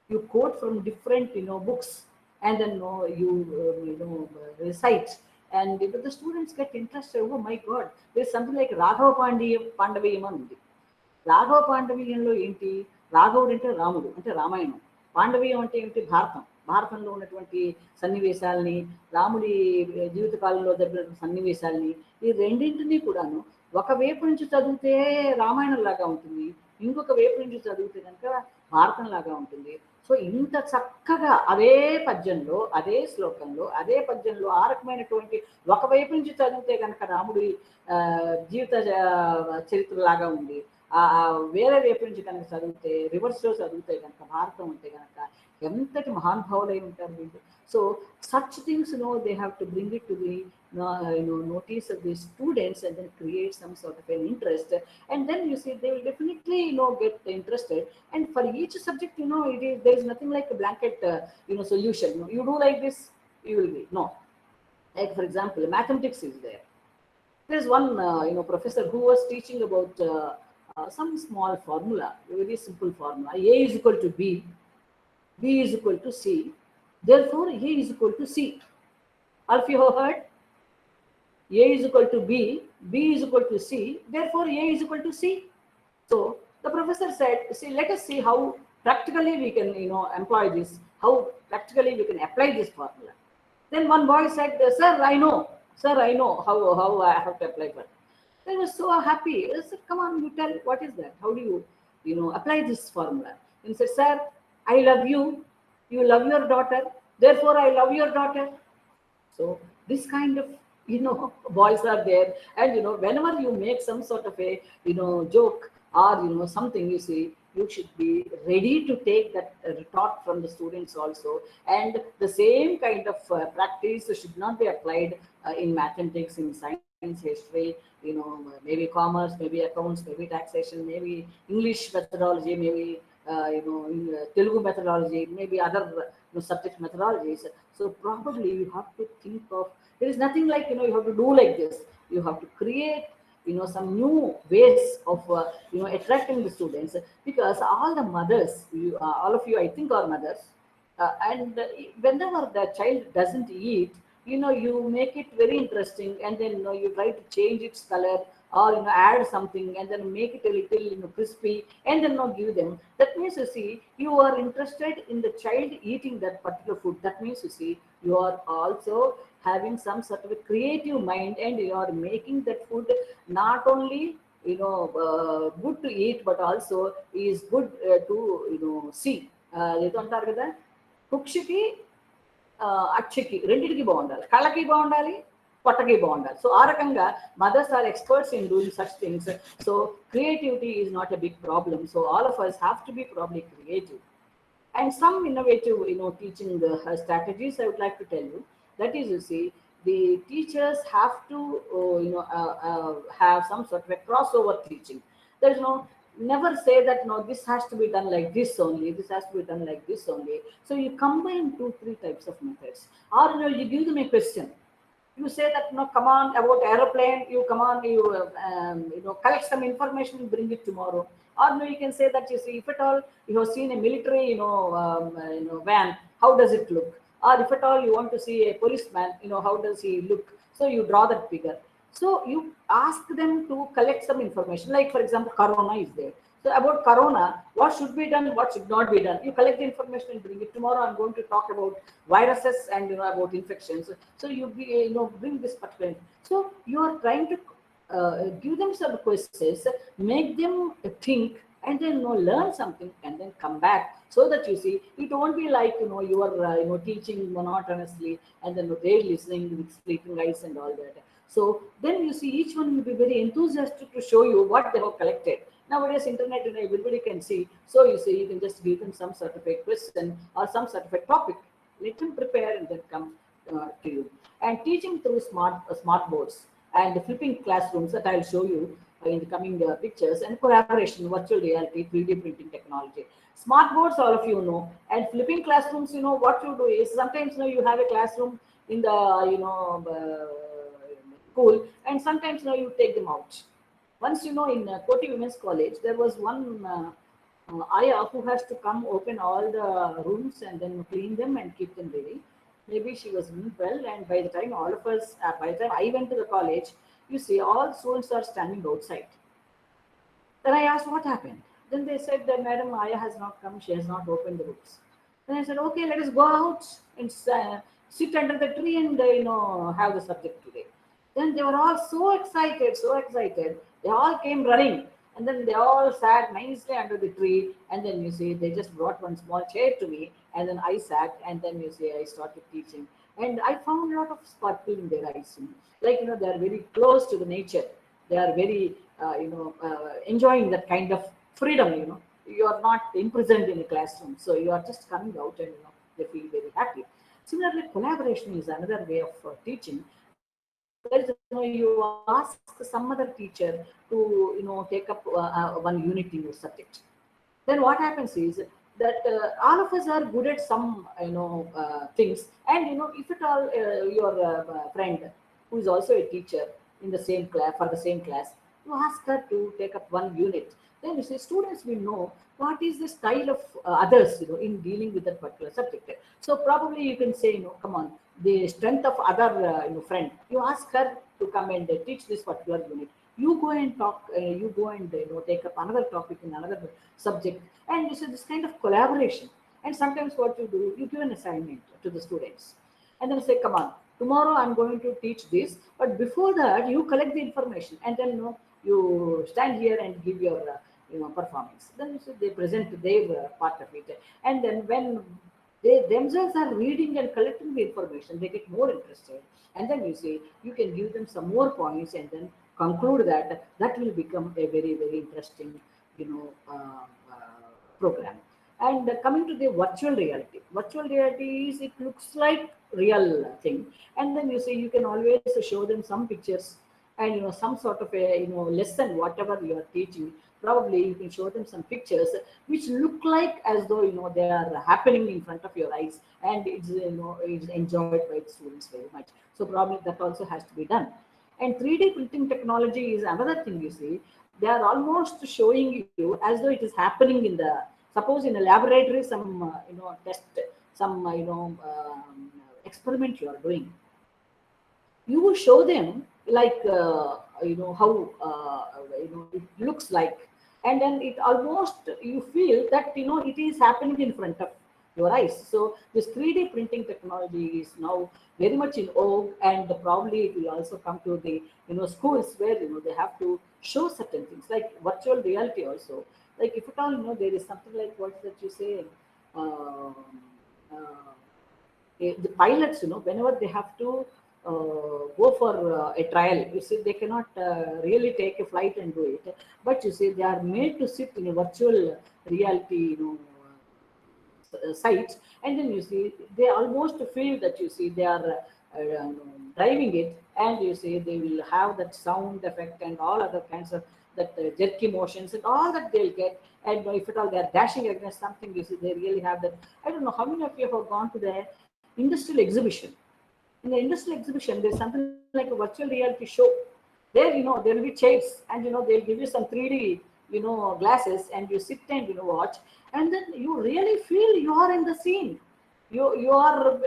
You quote from different books, and then you recite, and the students get interested. Oh my God, there's something like Raghava Pandavayam undi. Raghava పాండవీయంలో ఏంటి? రాఘవుడు అంటే రాముడు, అంటే రామాయణం. పాండవీయం అంటే ఏంటి? భారతం. భారతంలో ఉన్నటువంటి సన్నివేశాలని, రాముడి జీవిత కాలంలో జరిగిన సన్నివేశాలని, ఈ రెండింటినీ కూడాను ఒక వైపు నుంచి చదివితే రామాయణం లాగా ఉంటుంది, ఇంకొక వైపు నుంచి చదివితే కనుక భారతం లాగా ఉంటుంది. సో ఇంత చక్కగా అదే పద్యంలో, అదే శ్లోకంలో, అదే పద్యంలో ఆ రకమైనటువంటి ఒకవైపు నుంచి చదివితే కనుక రాముడి జీవిత చరిత్ర లాగా ఉంది, వేరే వైపు నుంచి కనుక చదివితే, రివర్స్లో చదివితే కనుక భారతం ఉంటే కనుక ఎంతటి మహానుభావులై ఉంటారు వీళ్ళు. So such things, they have to bring it to the notice of the students, and then create some sort of an interest, and then you see they will definitely get interested. And for each subject, there is nothing like a blanket solution. You do like this, you will be no. Like for example, mathematics is there. There is one professor who was teaching about some small formula, a very simple formula. A is equal to B, B is equal to C, therefore A is equal to C. All of you have heard? A is equal to B, B is equal to C, therefore A is equal to C. So the professor said, see, let us see how practically we can employ this, how practically we can apply this formula. Then one boy said, sir, I know how I have to apply for it. I was so happy. I said, come on, you tell, what is that? How do you apply this formula? And he said, sir, I love you, you love your daughter, therefore I love your daughter. So this kind of boys are there, and whenever you make some sort of a joke or something, you see, you should be ready to take that retort from the students also. And the same kind of practice should not be applied in mathematics, in science, history, maybe commerce, maybe accounts, maybe taxation, maybe English methodology, maybe in Telugu methodology, maybe other subject methodologies. So probably you have to think of, there is nothing like you have to do like this. You have to create some new ways of attracting the students, because all the mothers, all of you I think are mothers, and whenever the child doesn't eat, you make it very interesting, and then you try to change its color, or add something, and then make it a little crispy, and then give them. That means, you see, you are interested in the child eating that particular food. That means, you see, you are also having some sort of a creative mind, and you are making that food not only good to eat, but also is good to see. ఏదో అంటారు కదా, కుక్షికి అక్షికి రెండింటికి బాగుండాలి, కళ్ళకి బాగుండాలి, పొట్టకి బాగుండాలి. So ఆ రకంగా mothers are experts in doing such things. So creativity is not a big problem. So all of us have to be probably creative. And some innovative teaching strategies I would like to tell you. That is, you see, the teachers have to have some sort of a crossover teaching. There is never say that this has to be done like this only, this has to be done like this only. So you combine 2-3 types of methods, or you give them a question. You say that come on, about aeroplane, you come on, you collect some information and bring it tomorrow. Or you can say that, you see, if at all you have seen a military van, how does it look? Or if at all you want to see a policeman, how does he look? So you draw that figure. So you ask them to collect some information. Like for example, corona is there. So about corona, what should be done, what should not be done? You collect the information and bring it. Tomorrow I'm going to talk about viruses and about infections. So you bring this particular. So you are trying to give them some questions, make them think, and then learn something, and then come back, so that you see, it won't be like you are teaching monotonously, and then they're listening with sleeping eyes and all that. So then you see, each one will be very enthusiastic to show you what they have collected. Nowadays internet, everybody can see. So you see, you can just give them some sort of a question or some sort of a topic, let them prepare, and then come to you. And teaching through smart boards and flipping classrooms, that I'll show you in the coming pictures, and collaboration, virtual reality, 3D printing technology. Smart boards, all of you know, and flipping classrooms, what you do is, sometimes you have a classroom in the school, and sometimes you take them out. Once, in Koti Women's College, there was one ayah who has to come open all the rooms and then clean them and keep them ready. Maybe she was doing well, and by the time all of us, by the time I went to the college, you see, all students are standing outside. Then I asked what happened. Then they said that Madam Aya has not come, she has not opened the books. Then I said, okay, let us go out and sit under the tree and have the subject today. Then they were all so excited, so excited. They all came running, and then they all sat nicely under the tree. And then you see, they just brought one small chair to me, and then I sat, and then you see, I started teaching. And I found a lot of sparkle in their eyes. Like, they are very close to the nature. They are very, enjoying that kind of freedom. You are not imprisoned in a classroom, so you are just coming out, and they feel very happy. Similarly, collaboration is another way of teaching. There is, you ask some other teacher to take up one unit in your subject. Then what happens is that all of us are good at some things, and if at all your friend who is also a teacher in the same class, for the same class, you ask her to take up one unit. Then you say students will know what is the style of others in dealing with that particular subject. So probably you can say, come on, the strength of other friend, you ask her to come and teach this particular unit. You go and talk, you go and take up another topic in another subject, and you see this kind of collaboration. And sometimes what you do, you give an assignment to the students, and then say, come on, tomorrow I'm going to teach this, but before that you collect the information, and then you stand here and give your performance. Then they present their part of it, and then when they themselves are reading and collecting the information, they get more interested, and then you see, you can give them some more points, and then conclude that will become a very, very interesting program. And coming to the virtual reality is, it looks like real thing, and then you see, you can always show them some pictures and some sort of a lesson, whatever you are teaching. Probably you can show them some pictures which look like as though they are happening in front of your eyes, and it's enjoyed by the students very much. So probably that also has to be done. And 3D printing technology is another thing. You see, they are almost showing you as though it is happening in the, suppose in a laboratory, some test, some experiment you are doing. You will show them like how it looks like, and then it almost, you feel that it is happening in front of your eyes. So this 3D printing technology is now very much in vogue, and probably it will also come to the schools where they have to show certain things like virtual reality also. Like, if at all there is something like what that you say, the pilots, whenever they have to go for a trial, you see, they cannot really take a flight and do it, but you see, they are made to sit in a virtual reality sites, and then you see, they almost feel that they are driving it, and you see, they will have that sound effect and all other kinds of that jerky motions and all that they'll get. And if at all they are dashing against something, you see, they really have that. I don't know how many of you have gone to the industrial exhibition. In the industrial exhibition, there's something like a virtual reality show. There, there will be chairs, and they'll give you some 3D, glasses, and you sit and watch, and then you really feel you are in the scene. You are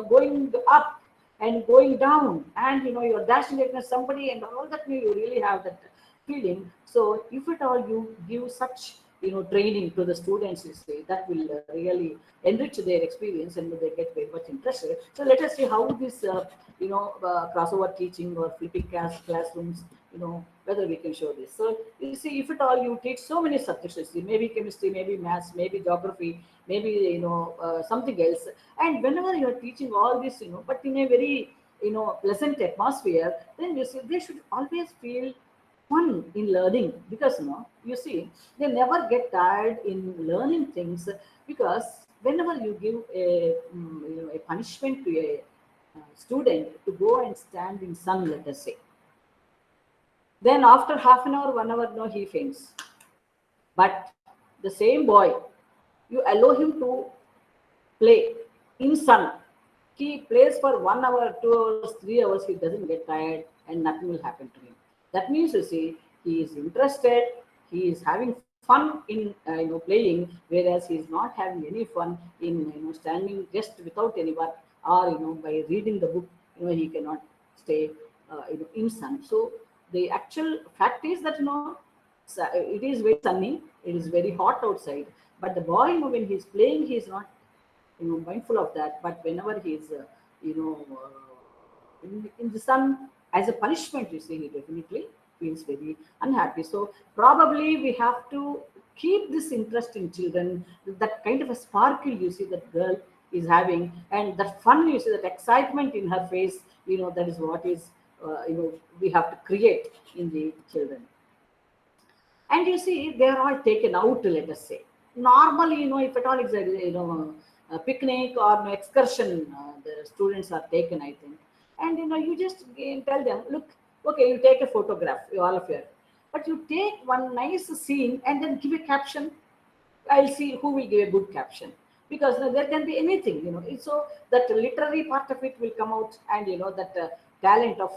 going up and going down, and you're dashing against somebody, and all that. You really have that feeling. So if at all you give such training to the students, you see, that will really enrich their experience, and they get very much interested. So let us see how this crossover teaching or flipping classrooms, whether we can show this. So you see, if at all you teach so many subjects, you see, maybe chemistry, maybe maths, maybe geography, maybe something else, and whenever you are teaching all this, but in a very pleasant atmosphere, then you see, they should always feel fun in learning, because you see, they never get tired in learning things, because whenever you give a punishment to a student to go and stand in sun, let us say, then after half an hour, 1 hour, he faints. But the same boy, you allow him to play in sun, he plays for 1 hour, 2 hours, 3 hours, he doesn't get tired, and nothing will happen to him. That means, you see, he is interested, he is having fun in playing, whereas he is not having any fun in standing just without any work, or by reading the book, he cannot stay in sun. So the actual fact is that it is very sunny, it is very hot outside, but the boy, when he's playing, he's not mindful of that. But whenever he's in the sun, as a punishment, you see, he definitely feels very unhappy. So probably we have to keep this interest in children, that kind of a sparkle you see that girl is having, and that fun you see, that excitement in her face, that is what is we have to create in the children. And you see, they are all taken out, let us say. Normally, if at all it's a picnic or an excursion, the students are taken, I think. And you just tell them, look, okay, you take a photograph, all of you, but you take one nice scene and then give a caption. I'll see who will give a good caption, because there can be anything, so that literary part of it will come out, and that talent of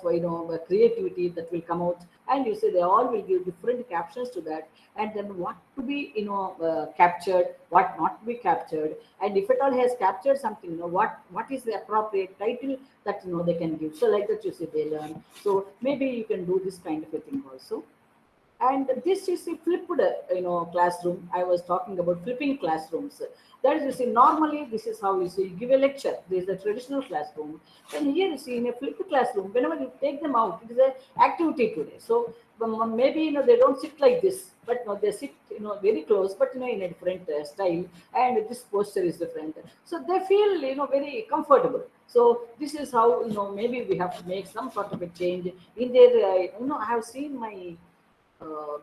creativity that will come out, and you see they all will give different captions to that, and then what to be captured, what not to be captured, and if it all has captured something, what is the appropriate title that they can give. So like that, you see, they learn. So maybe you can do this kind of a thing also. And this is a flipped classroom. I was talking about flipping classrooms. That is, you see, normally this is how you see, you give a lecture. This is a traditional classroom. And here you see, in a flipped classroom, whenever you take them out, it is an activity today. So maybe they don't sit like this, but they sit very close, but in a different style, and this posture is different. So they feel very comfortable. So this is how maybe we have to make some sort of a change in their. I have seen my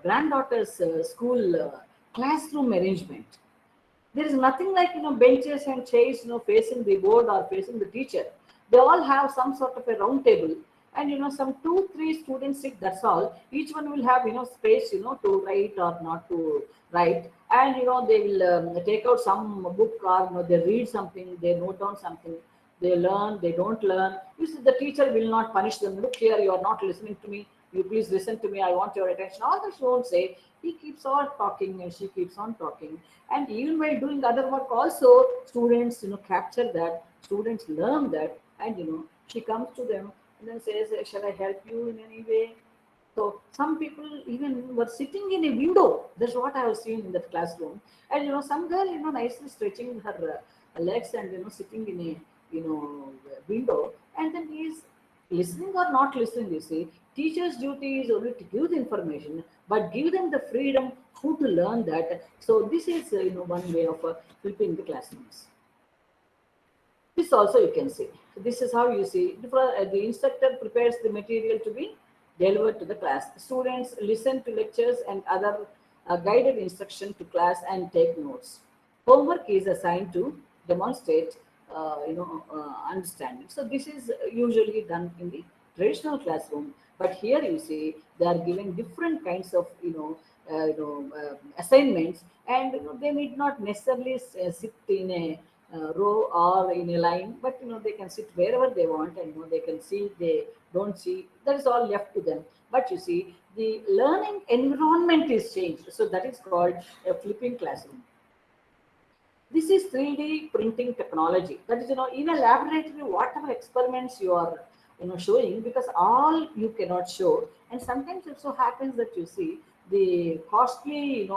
granddaughter's school classroom arrangement. There is nothing like benches and chairs facing the board or facing the teacher. They all have some sort of a round table, and some 2-3 students sit, that's all. Each one will have space to write or not to write, and they will take out some book, or they read something, they note down something, they learn, they don't learn. You see, the teacher will not punish them. Look here, you are not listening to me, you please listen to me, I want your attention. All that she won't say. He keeps on talking and she keeps on talking. And even while doing other work also, students capture that, students learn that, and she comes to them and then says, shall I help you in any way? So some people even were sitting in a window. That's what I have seen in that classroom. And some girl nicely stretching her legs and sitting in a window, and then he is listening or not listening. You see, teacher's duty is only to give the information, but give them the freedom how to learn that. So this is one way of flipping the classrooms. This also you can see. This is how you see the instructor prepares the material to be delivered to the class. Students listen to lectures and other guided instruction to class and take notes. Homework is assigned to demonstrate understanding. So this is usually done in the traditional classroom, but here you see they are giving different kinds of assignments, and they need not necessarily sit in a row or in a line, but they can sit wherever they want, and they can see, they don't see, that is all left to them. But you see, the learning environment is changed, so that is called a flipping classroom. This is 3D printing technology. That is, in a laboratory, whatever experiments you are, showing, because all you cannot show, and sometimes it so happens that you see the costly,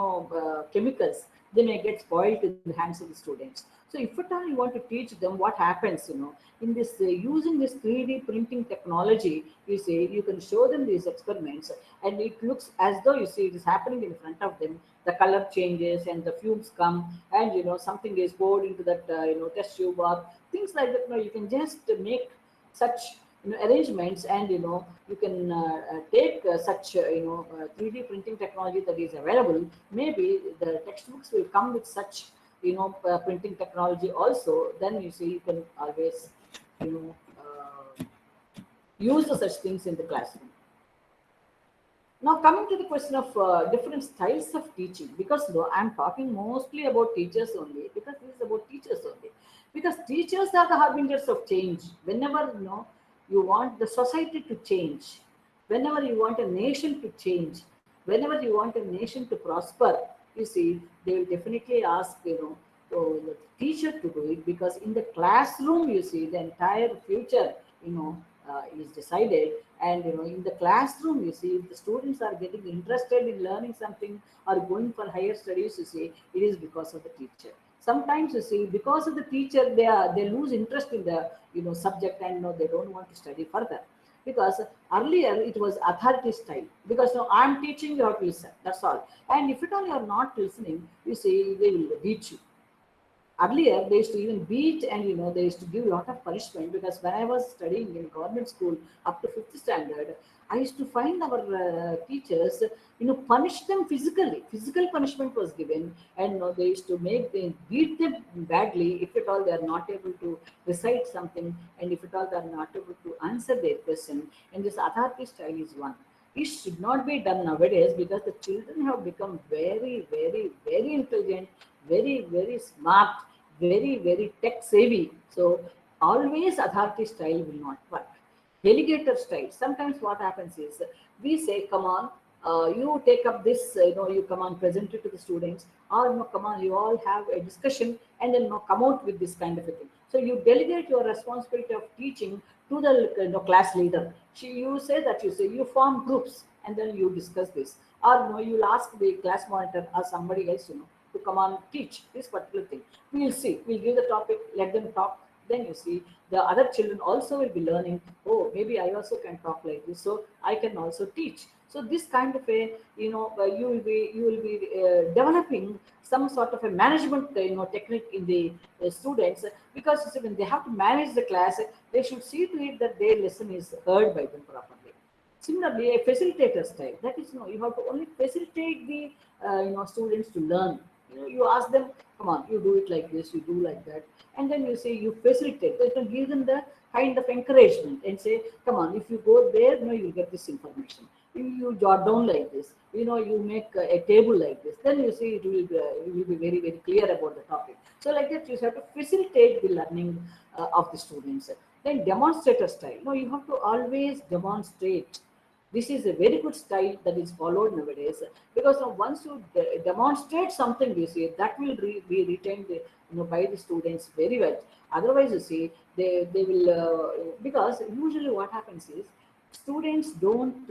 chemicals, they may get spoiled in the hands of the students. So if at all you want to teach them what happens, in this using this 3D printing technology, you see, you can show them these experiments, and it looks as though you see it is happening in front of them. The color changes and the fumes come, and something is poured into that test tube or things like that. You can just make such arrangements, and you can take such 3D printing technology that is available. Maybe the textbooks will come with such printing technology also. Then you see, you can always use such things in the classroom. Now coming to the question of different styles of teaching, because I'm talking mostly about teachers only, because this is about teachers only, because teachers are the harbingers of change. Whenever you want the society to change, whenever you want a nation to change, whenever you want a nation to prosper, you see, they will definitely ask, the teacher to do it, because in the classroom, you see, the entire future, is decided. And in the classroom, you see, if the students are getting interested in learning something or going for higher studies, you see, it is because of the teacher. Sometimes, you see, because of the teacher, they lose interest in the subject, and they don't want to study further. Because earlier it was authority style, because now I'm teaching, you have to listen, that's all. And if at all you are not listening, you see, they will beat you. Earlier they used to even beat, and they used to give a lot of punishment, because when I was studying in government school up to 5th standard, I used to find our teachers, punish them physically. Physical punishment was given, and they used to beat them badly if at all they are not able to recite something, and if at all they are not able to answer their question. And this authority style is one. It should not be done nowadays, because the children have become very, very, very intelligent, very, very smart, very, very tech savvy. So always authority style will not work. Delegator style, sometimes what happens is, we say, come on, you take up this, you come on, present it to the students, or come on, you all have a discussion, and then come out with this kind of a thing. So you delegate your responsibility of teaching to the class leader. You say that, you form groups, and then you discuss this, or you'll ask the class monitor or somebody else, to come on, teach this particular thing. We'll see, we'll give the topic, let them talk. Then you see, the other children also will be learning, oh, maybe I also can talk like this, so I can also teach. So this kind of a, you will be developing some sort of a management technique in the students, because you see, when they have to manage the class, they should see to it that their lesson is heard by them properly. Similarly, a facilitator style, that is, you have to only facilitate the students to learn. You ask them, come on, you do it like this, you do like that, and then you say, you facilitate. So you can give them the kind of encouragement and say, come on, if you go there, you'll get this information. You jot down like this, you make a table like this, then you see, you will be very, very clear about the topic. So like that, you have to facilitate the learning of the students. Then demonstrator style. No, you have to always demonstrate. This is a very good style that is followed nowadays, because once you demonstrate something, you see, that will be retained by the students very well. Otherwise, you see, they will, because usually what happens is, students don't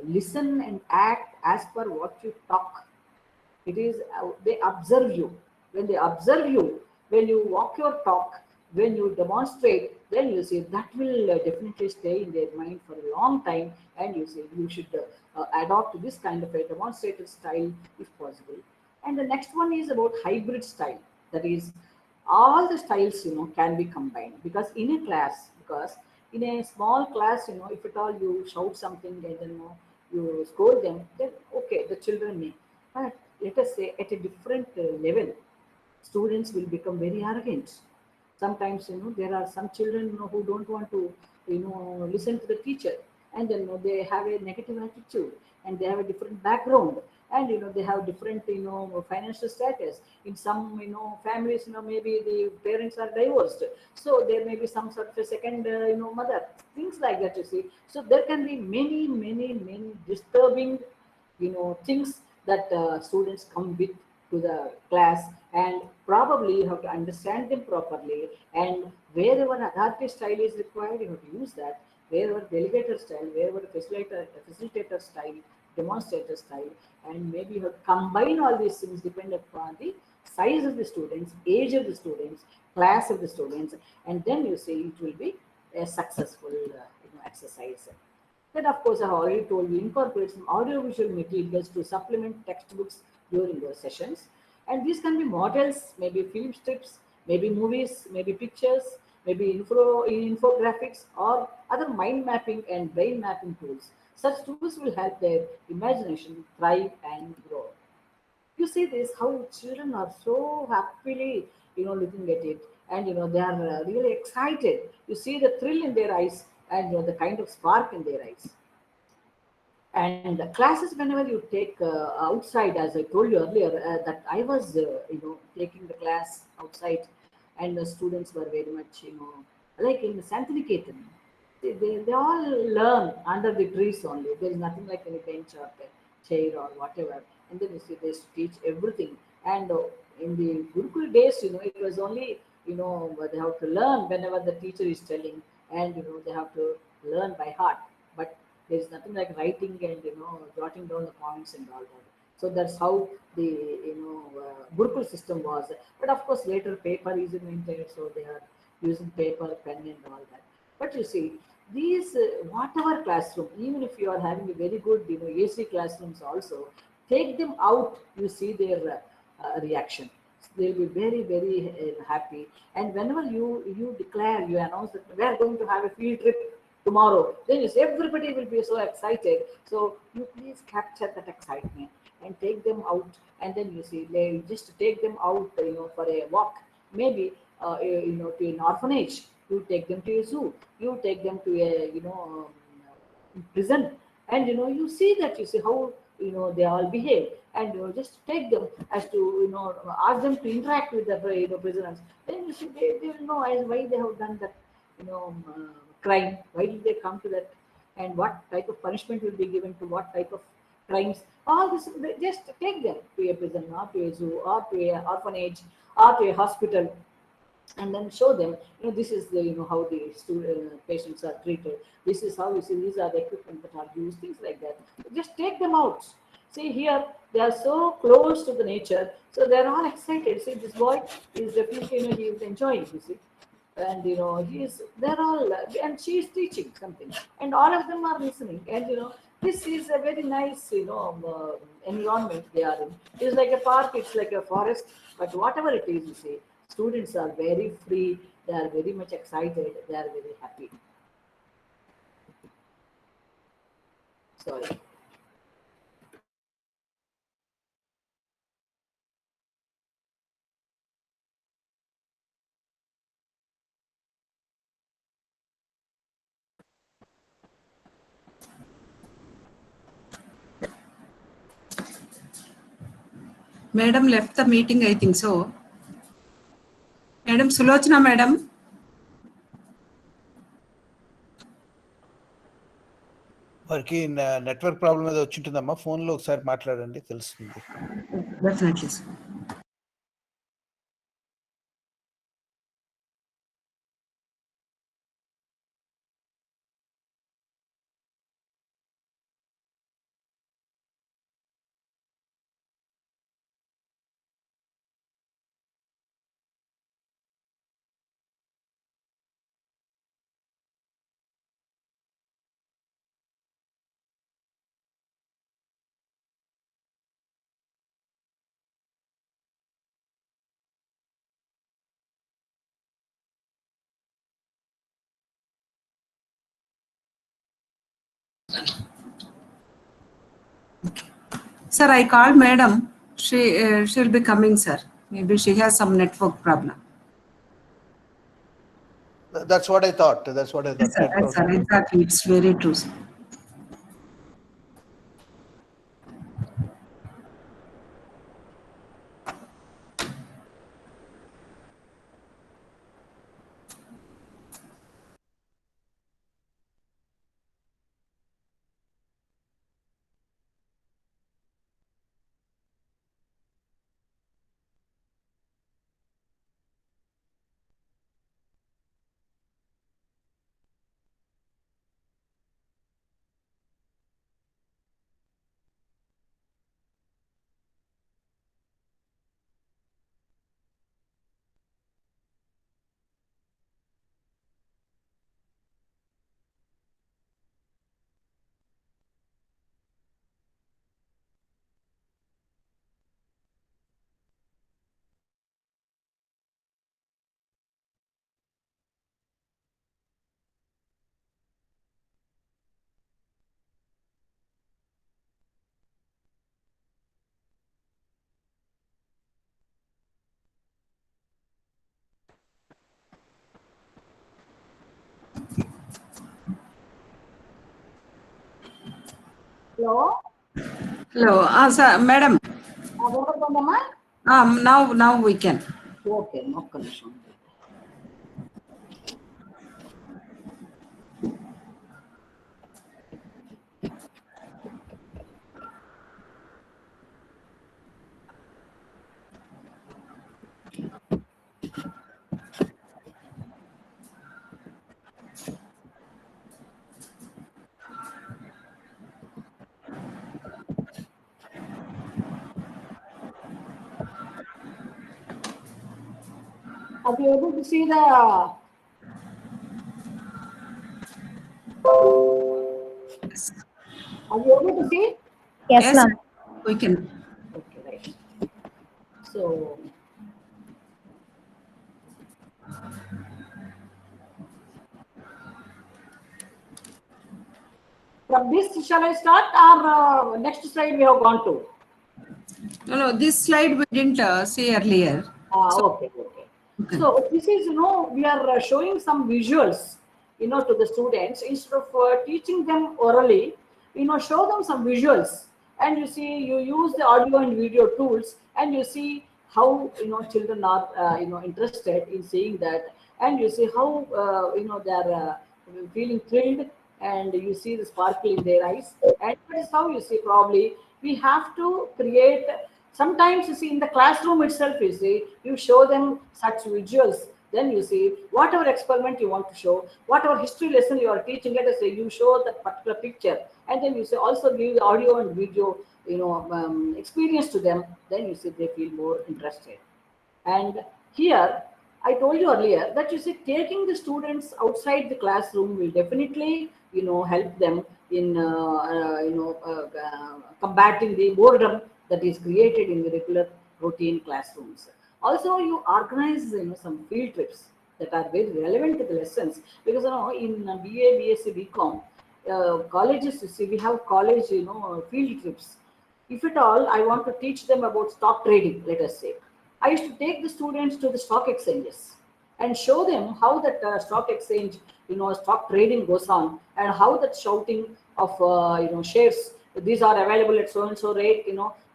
listen and act as per what you talk. It is, they observe you. When they observe you, when you walk your talk, when you demonstrate, then you see, that will definitely stay in their mind for a long time. And you see, you should adopt this kind of a demonstrative style if possible. And the next one is about hybrid style. That is, all the styles can be combined, because in a class, because in a small class, if at all you shout something and then you scold them, then okay, the children may. But let us say, at a different level, students will become very arrogant. Sometimes, there are some children who don't want to, listen to the teacher, and then they have a negative attitude, and they have a different background, and they have different, financial status. In some, families, maybe the parents are divorced, so there may be some sort of a second, mother, things like that. You see, so there can be many, many, many disturbing, things that students come with to the class, and probably you have to understand them properly. And wherever authority style is required, you have to use that. Wherever delegator style, wherever facilitator style, demonstrator style, and maybe you have to combine all these things depending upon the size of the students, age of the students, class of the students, and then you see, it will be a successful exercise. Then, of course, I have already told you, incorporate some audiovisual materials to supplement textbooks during those sessions. And these can be models, maybe film strips, maybe movies, maybe pictures, maybe infographics, or other mind mapping and brain mapping tools. Such tools will help their imagination thrive and grow. You see this, how children are so happily, looking at it, and they are really excited. You see the thrill in their eyes, and the kind of spark in their eyes. And the classes, whenever you take outside, as I told you earlier, that I was, taking the class outside, and the students were very much, like in Santiniketan. They all learn under the trees only. There is nothing like any bench out there. chair or whatever, and then you see they teach everything. And in the Gurukul days, it was only, they have to learn whenever the teacher is telling, and they have to learn by heart. But there is nothing like writing and jotting down the points and all that. So that's how the Gurukul system was. But of course, later paper is invented, so they are using paper, pen, and all that. But you see, these whatever classroom, even if you are having a very good AC classrooms also, take them out. You see their reaction. They'll be very very happy. And whenever you declare, you announce that we are going to have a field trip tomorrow, then you see everybody will be so excited. So you please capture that excitement and take them out. And then you see they just take them out, for a walk, maybe to an orphanage. You take them to a zoo. You take them to a prison, and you see that, you see how they all behave, and just take them as to ask them to interact with the prisoners. Then you see they will know as why they have done that crime, why did they come to that, and what type of punishment will be given to what type of crimes. All this, just take them to a prison or to a zoo or to a orphanage or to a hospital, and then show them, this is the how the patients are treated. This is how, you see, these are the equipment that are used, things like that. Just take them out. See, here they are so close to the nature, so they are all excited. See, this boy is definitely, he is enjoying, you see. And they're all, and she is teaching something, and all of them are listening. And this is a very nice environment they are in. It's like a park, it's like a forest, but whatever it is, you see, students are very free, they are very much excited, they are very happy. Sorry. Madam left the meeting, I think so. Madam Sulochana, madam. వారికి network problem ఏదో వచ్చి ఉంటుందమ్మా. ఫోన్లో ఒకసారి మాట్లాడండి, తెలుస్తుంది. Definitely, sir. Sir, I called madam. She'll be coming, sir. Maybe she has some network problem. That's what I thought. That's what I thought. Yes, sir, exactly. It's very true, sir. Hello? Hello, sir, madam. Now we can. Okay, no connection. Are you able to see the? Are you able to see? Yes, Yes, ma'am. we can. Okay, right. So, from this, shall I start or next slide we have gone to? No, this slide we didn't see earlier. Okay, okay. So this is, we are showing some visuals, to the students instead of teaching them orally, show them some visuals. And you see, you use the audio and video tools, and you see how, children are, interested in seeing that. And you see how, they are feeling thrilled, and you see the sparkle in their eyes. And that is how you see probably we have to create. Sometimes you see in the classroom itself, you see, you show them such visuals. Then you see whatever experiment you want to show, whatever history lesson you are teaching, let us say you show that particular picture, and then you say also give the audio and video, experience to them. Then you see they feel more interested. And here, I told you earlier that you see taking the students outside the classroom will definitely, help them in, combating the boredom that is created in the regular routine classrooms. Also, you organize, some field trips that are very relevant to the lessons, because in BA, BSc, BCom, colleges, you see, we have college, field trips. If at all, I want to teach them about stock trading, let us say, I used to take the students to the stock exchanges and show them how that stock exchange, stock trading goes on, and how that shouting of, shares, these are available at so and so rate.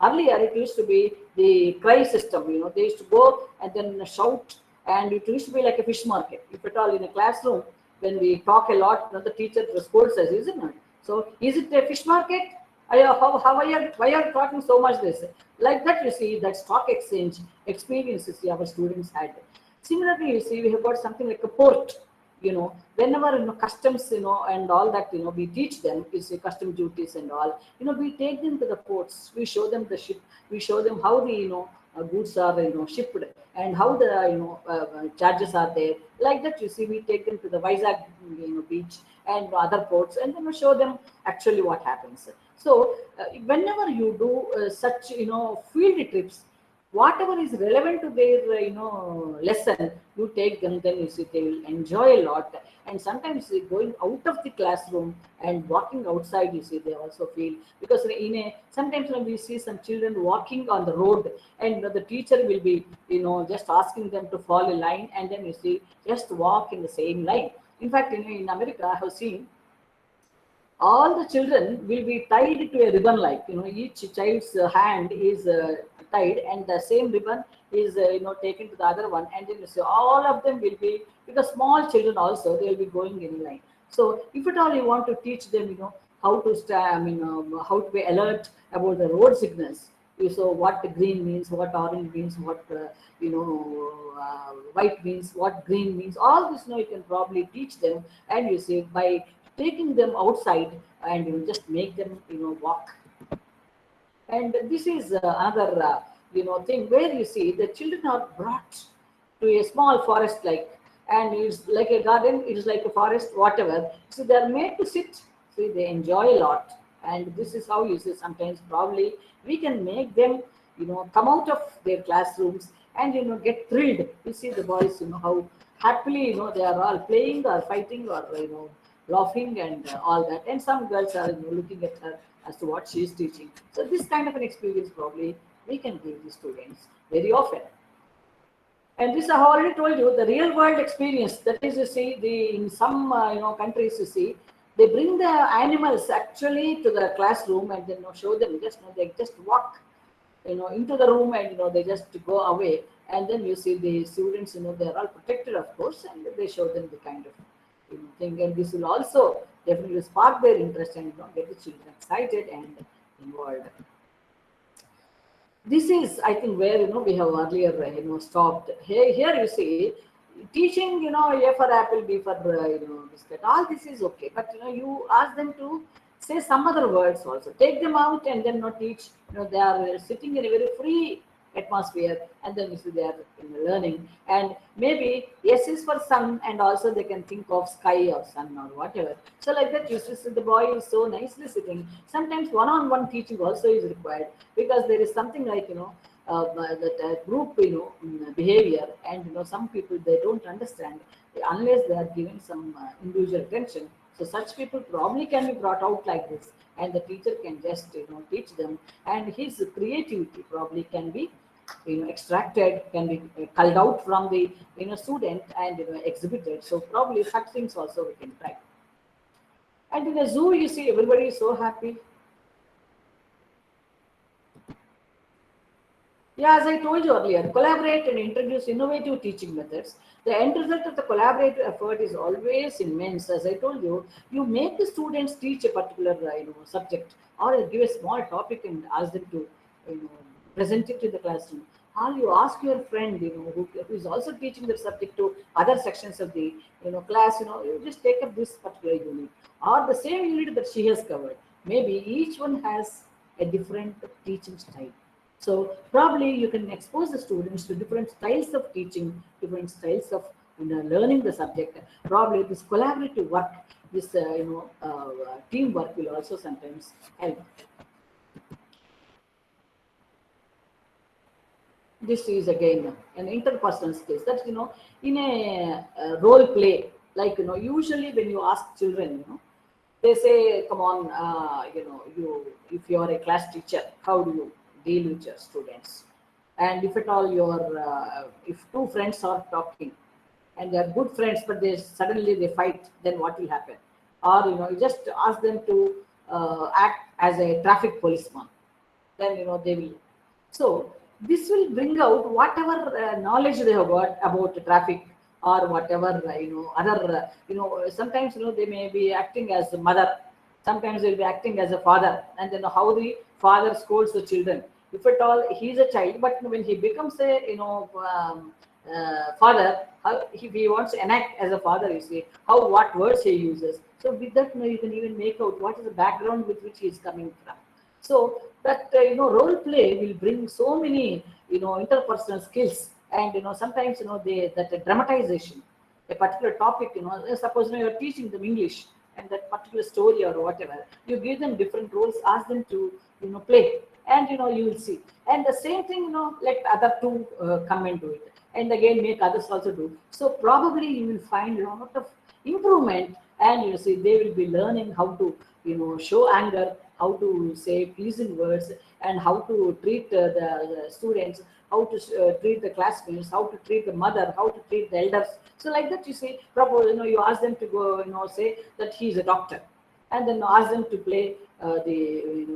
Earlier it used to be the cry system. They used to go and then shout, and it used to be like a fish market. If at all in a classroom, when we talk a lot, the teacher scolds us, isn't it? So is it a fish market? Why are you talking so much this? Like that, you see, that stock exchange experiences our students had. Similarly, you see, we have got something like a port. Whenever customs, and all that, we teach them, you see, custom duties and all. We take them to the ports. We show them the ship. We show them how the goods are shipped, and how the charges are there. Like that, you see, we take them to the Vizag beach and other ports, and then we show them actually what happens. So whenever you do such field trips, whatever is relevant to their lesson, you take them. Then you see they will enjoy a lot. And sometimes going out of the classroom and walking outside, you see they also feel, because sometimes when we see some children walking on the road, and the teacher will be just asking them to follow a line, and then you see just walk in the same line. In fact, in America, I have seen all the children will be tied to a ribbon, like each child's hand is tied, and the same ribbon is taken to the other one, and then you see all of them will be, because small children also, they will be going in line. So if at all you want to teach them how to how to be alert about the road signals, so what green means, what orange means, what white means, what green means, all this you can probably teach them. And you see by taking them outside, and just make them walk. And this is another thing where you see the children are brought to a small forest, like, and it's like a garden, it is like a forest, whatever. So they are made to sit. See, they enjoy a lot. And this is how you see sometimes probably we can make them come out of their classrooms and get thrilled. You see the boys, how happily they are all playing or fighting, or laughing and all that. And some girls are looking at her as to what she is teaching. So this kind of an experience probably we can give the students very often. And this I have already told you, the real world experience. That is, you see, in some countries, you see, they bring the animals actually to the classroom, and then show them, just they just walk into the room, and they just go away. And then you see the students, they are all protected, of course, and they show them the kind of thing. And this will also definitely spark their interest, and get the children excited and involved. This is, I think, where we have earlier stopped. Here you see teaching, A for apple, B for biscuit. All this is okay, but you ask them to say some other words also. Take them out and then teach. They are sitting in a very free atmosphere, and then you see they are learning. And maybe S is for sun, and also they can think of sky or sun or whatever. So like that, you see the boy is so nicely sitting. Sometimes one-on-one teaching also is required, because there is something like that group behavior, and some people they don't understand unless they are given some individual attention. So such people probably can be brought out like this, and the teacher can just teach them, and his creativity probably can be extracted, can be culled out from the student and exhibited. So probably such things also we can try. And in a zoo, you see everybody is so happy. Yeah, as I told you earlier, collaborate and introduce innovative teaching methods. The end result of the collaborative effort is always immense. As I told you, you make the students teach a particular subject, or give a small topic and ask them to present it to the classroom. Or you ask your friend, who is also teaching the subject to other sections of the class. You just take up this particular unit, or the same unit that she has covered. Maybe each one has a different teaching style. So probably you can expose the students to different styles of teaching, different styles of learning the subject. Probably this collaborative work, this teamwork will also sometimes help. This is again an interpersonal skills. That's in a role play, like usually when you ask children, they say, come on, if you are a class teacher, how do you deal with your students? And if at all if two friends are talking and they are good friends, but suddenly they fight, then what will happen? Or you just ask them to act as a traffic policeman, then they will. So this will bring out whatever knowledge they have got about the traffic, or whatever other sometimes they may be acting as a mother, sometimes they'll be acting as a father, and then how the father scolds the children. If at all he's a child, but when he becomes a father, if he wants to enact as a father, you see what words he uses. So with that, you can even make out what is the background with which he is coming from. So that role play will bring so many interpersonal skills, and sometimes that dramatization, a particular topic, suppose you're teaching them English, and that particular story or whatever, you give them different roles, ask them to play, and you will see. And the same thing, let other two come into it, and again make others also do. So probably you will find a lot of improvement, and you see they will be learning how to show anger, how to say pleasing words, and how to treat the students, how to treat the classmates, how to treat the mother, how to treat the elders. So like that, you say, probably you ask them to go say that he is a doctor, and then ask them to play the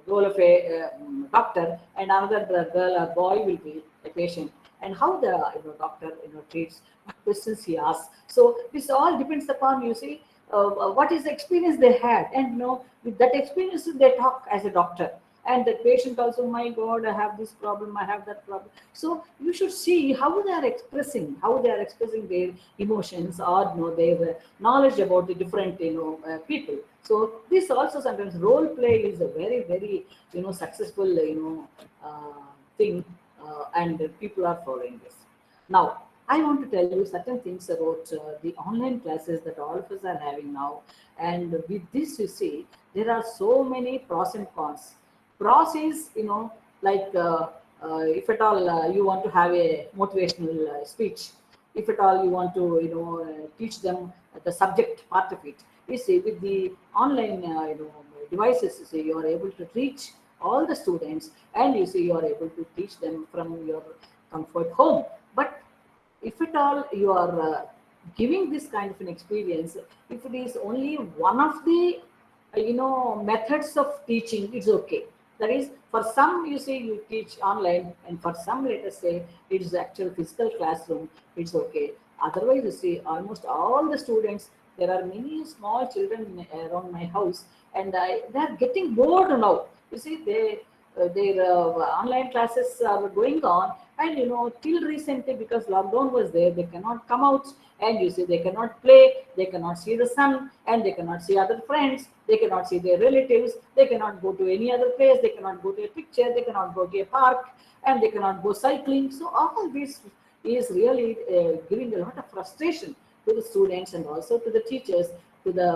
role of a doctor, and another girl or boy will be a patient, and how the doctor treats, what questions he asks. So this all depends upon, you see, what is the experience they had, and with that experience they talk as a doctor, and the patient also, my God, I have this problem, I have that problem. So you should see how they are expressing their emotions, or their knowledge about the different people. So this also sometimes role play is a very, very successful thing, and people are following this. Now I want to tell you certain things about the online classes that all of us are having now. And with this, you see, there are so many pros and cons. Pros is, like if at all you want to have a motivational speech, if at all you want to, teach them the subject part of it. You see, with the online, devices, you see, you are able to reach all the students, and you see, you are able to teach them from your comfort home. But if at all you are giving this kind of an experience, if it is only one of the methods of teaching, it's okay. That is, for some, you say you teach online, and for some, let us say it is actual physical classroom, it's okay. Otherwise, you see, almost all the students, there are many small children around my house, and they are getting bored now. You see, their online classes are going on, And till recently, because lockdown was there, they cannot come out, and you see they cannot play, they cannot see the sun, and they cannot see other friends, they cannot see their relatives, they cannot go to any other place, they cannot go to a picture, they cannot go to a park, and they cannot go cycling. So all this is really giving a lot of frustration to the students, and also to the teachers, to the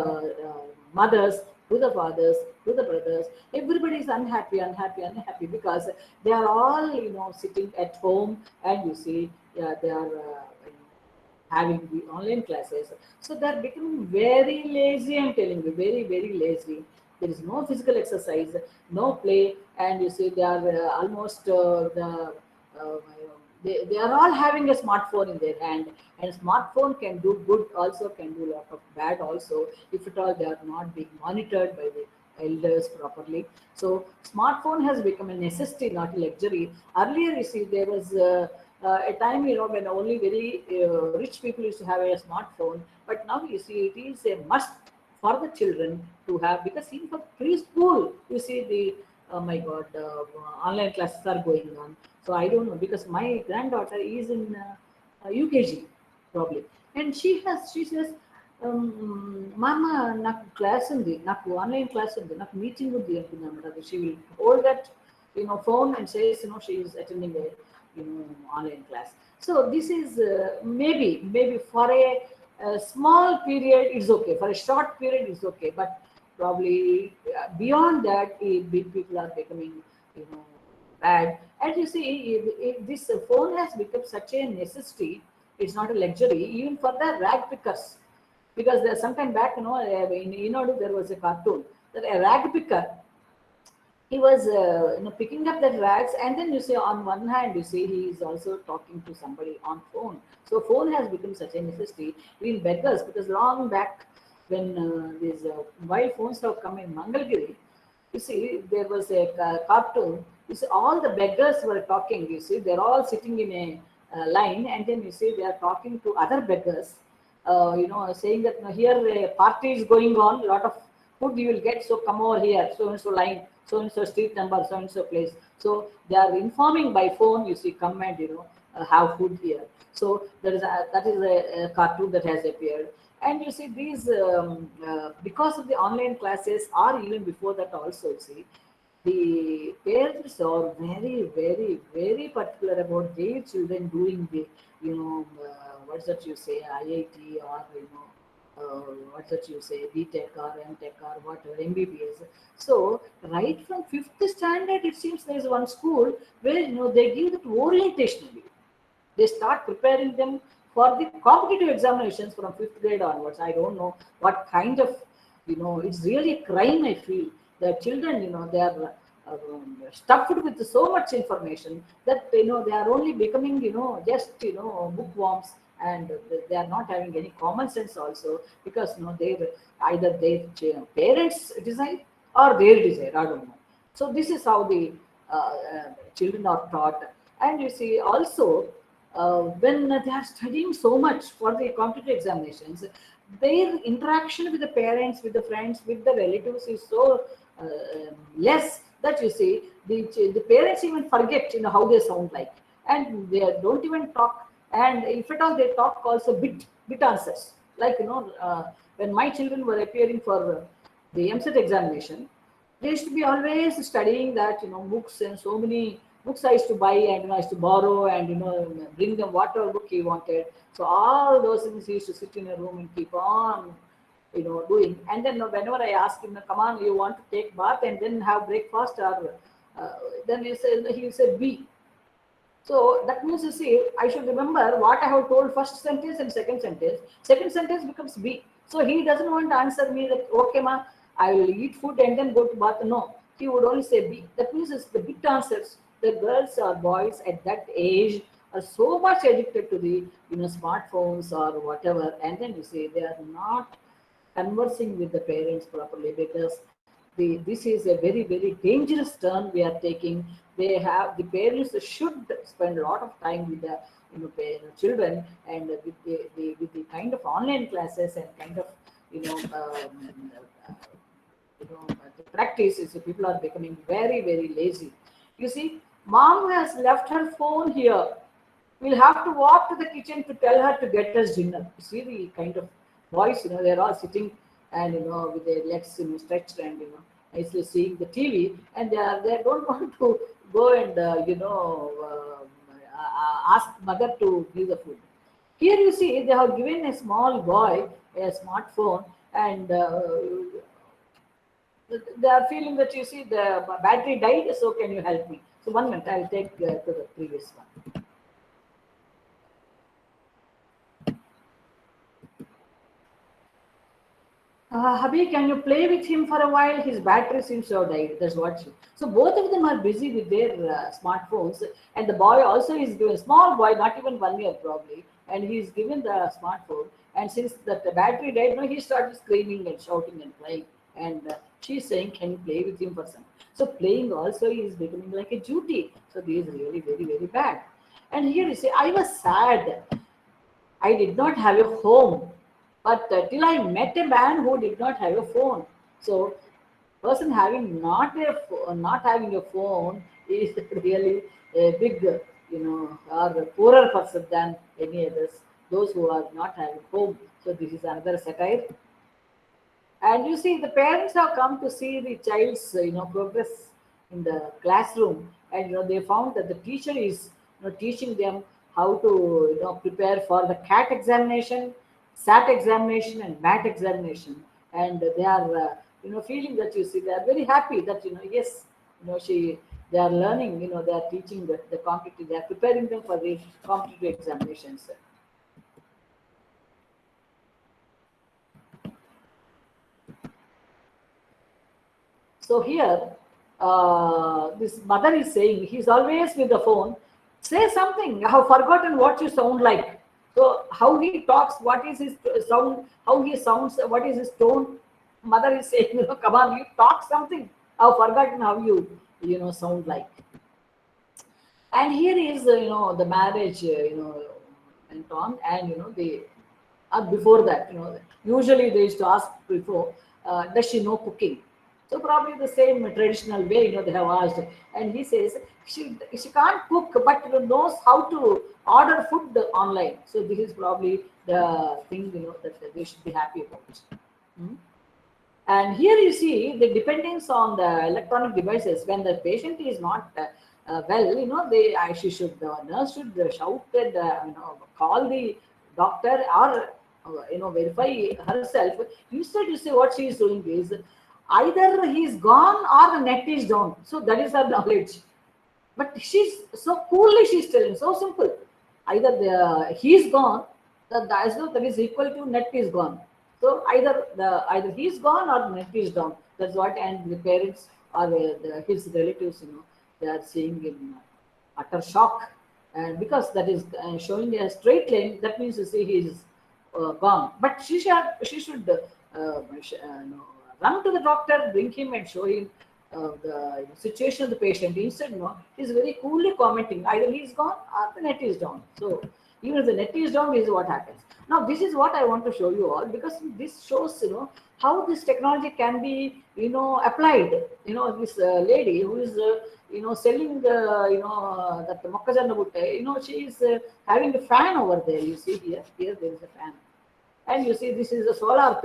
mothers, to the fathers, to the brothers. Everybody is unhappy because they are all sitting at home, and you see they are having the online classes. So they're becoming very lazy. I'm telling you, very lazy. There is no physical exercise, no play, and you see they are almost uh, they are all having a smartphone in their hand, and smartphone can do good also, can do a lot of bad also, if at all they are not being monitored by the elders properly. So smartphone has become a necessity, not a luxury. Earlier, you see, there was a time, when only very rich people used to have a smartphone, but now you see it is a must for the children to have, because even for preschool, you see the oh my god, online classes are going on. So I don't know, because my granddaughter is in UKG probably, and she says, mama, నాకు class ఉంది, నాకు online class ఉంది, నాకు meeting ఉంది అంటున్నాను. She will hold that phone and says she is attending a online class. So this is maybe for a small period it's okay, for a short period it's okay, but probably beyond that people are becoming bad. And you see, if this phone has become such a necessity, it's not a luxury even for the rag pickers, because there's some time back in there was a cartoon that a rag picker, he was picking up the rags, and then you see on one hand you see he is also talking to somebody on phone. So phone has become such a necessity in beggars, because long back when these mobile phones have come in Mangalgiri, you see there was a cartoon. You see all the beggars were talking. You see they're all sitting in a line, and then you see they are talking to other beggars, saying that here a party is going on, a lot of food you will get, so come over here, so and so line, so and so street number, so and so place. So they are informing by phone, you see, come and have food here. So that is a cartoon that has appeared. And you see these because of the online classes, or even before that also, you see the parents are very particular about their children doing the what's that you say, IIT, or what's that you say, BTech or MTech or whatever, MBBS. So right from 5th standard, it seems there is one school where they give that orientationally. They start preparing them for the competitive examinations from 5th grade onwards. I don't know what kind of it's really a crime, I feel. The children, they are stuffed with so much information that they are only becoming just bookworms, and they are not having any common sense also, because they either their parents decide or their desire, I don't know. So this is how the children are taught. And you see also when they are studying so much for the competitive examinations, their interaction with the parents, with the friends, with the relatives is so less, that you see the parents even forget how they sound like, and they don't even talk. And if at all they talk, also bit answers, like when my children were appearing for the MCET examination, they used to be always studying that books, and so many books I used to buy, and I used to borrow, and bring them whatever book he wanted. So all those things he used to sit in a room and keep on doing. And then whenever I ask him, come on, you want to take bath and then have breakfast, or then he will say B. So that means, you see, I should remember what I have told first sentence and second sentence. Second sentence becomes B. So he doesn't want to answer me that, okay ma, I will eat food and then go to bath. No, he would only say B. That means it's the bit answers. The girls or boys at that age are so much addicted to the smartphones or whatever, and then you see they are not conversing with the parents properly, because this is a very dangerous turn we are taking. The parents should spend a lot of time with the children, and with the kind of online classes and kind of the practice is people are becoming very lazy. You see, Mom has left her phone here. We'll have to walk to the kitchen to tell her to get us dinner. You see the kind of boys, they're all sitting and, with their legs, stretched and, nicely seeing the TV, and they don't want to go and, ask mother to give the food. Here you see they have given a small boy a smartphone, and they are feeling that, you see, the battery died, so can you help me? So 1 minute, I'll take to the previous one. Hubby, can you play with him for a while? His battery seems to have died. That's what she. So both of them are busy with their smartphones, and the boy also is given, small boy, not even 1 year probably, and he's given the smartphone. And since the battery died, he started screaming and shouting and playing. And she's saying, "Can you play with him for some?" So playing also is becoming like a duty. So this is really very, very bad. And here you see, I was sad. I did not have a home. But till I met a man who did not have a phone. So, person having not having a phone is really a big, or a poorer person than any others. Those who are not having home. So this is another satire. And you see, the parents have come to see the child's, progress in the classroom, and they found that the teacher is, teaching them how to, prepare for the CAT examination, SAT examination, and MAT examination, and they are, feeling that, you see, they are very happy that, yes, they are learning, they are teaching the competitive, they are preparing them for the competitive examinations. So here, this mother is saying, he's always with the phone. Say something. I have forgotten what you sound like. So how he talks, what is his sound, how he sounds, what is his tone. Mother is saying, come on, you talk something. I have forgotten how you, sound like. And here is, the marriage, went on, and, they, before that, usually they used to ask before, does she know cooking? So probably the same traditional way, they have asked. And he says, she can't cook, but knows how to order food online. So this is probably the thing, that they should be happy about. And here you see the dependence on the electronic devices. When the patient is not well, she should, the nurse should shout and, call the doctor, or, verify herself. Instead, you see what she is doing is, either he is gone or the net is down. So that is her knowledge. But she's so coolly, she's telling, so simple. Either he is gone, that is equal to net is gone. So either he is gone or the net is down. That's what, and the parents or his relatives, they are seeing in utter shock. And because that is showing a straight line, that means, you see, he is gone. But she should run to the doctor, bring him and show him the situation of the patient. Instead, he's very coolly commenting, either he is gone or the net is down. So even if the net is down, this is what happens. Now this is what I want to show you all, because this shows, how this technology can be, applied. This lady who is, selling the, that mokkajonna butte, she is having a fan over there. You see here there is a fan. And you see, this is a solar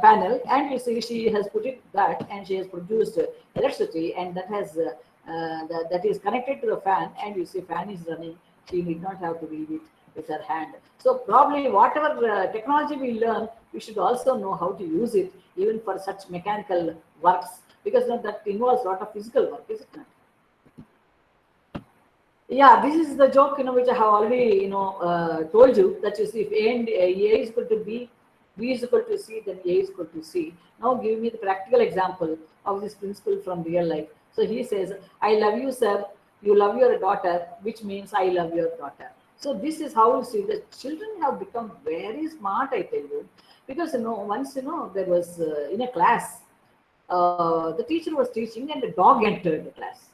panel, and you see she has put it that, and she has produced electricity, and that has that is connected to the fan, and you see fan is running. She need not have to read it with her hand. So probably whatever technology we learn, we should also know how to use it, even for such mechanical works, because that involves a lot of physical work, is it not? Yeah, this is the joke, which I have already, told you, that you see, if A and A is equal to B is equal to C, then A is equal to C. Now give me the practical example of this principle from real life. So he says, I love you, sir. You love your daughter, which means I love your daughter. So this is how you see the children have become very smart, I tell you. Because, once, there was in a class, the teacher was teaching and a dog entered the class.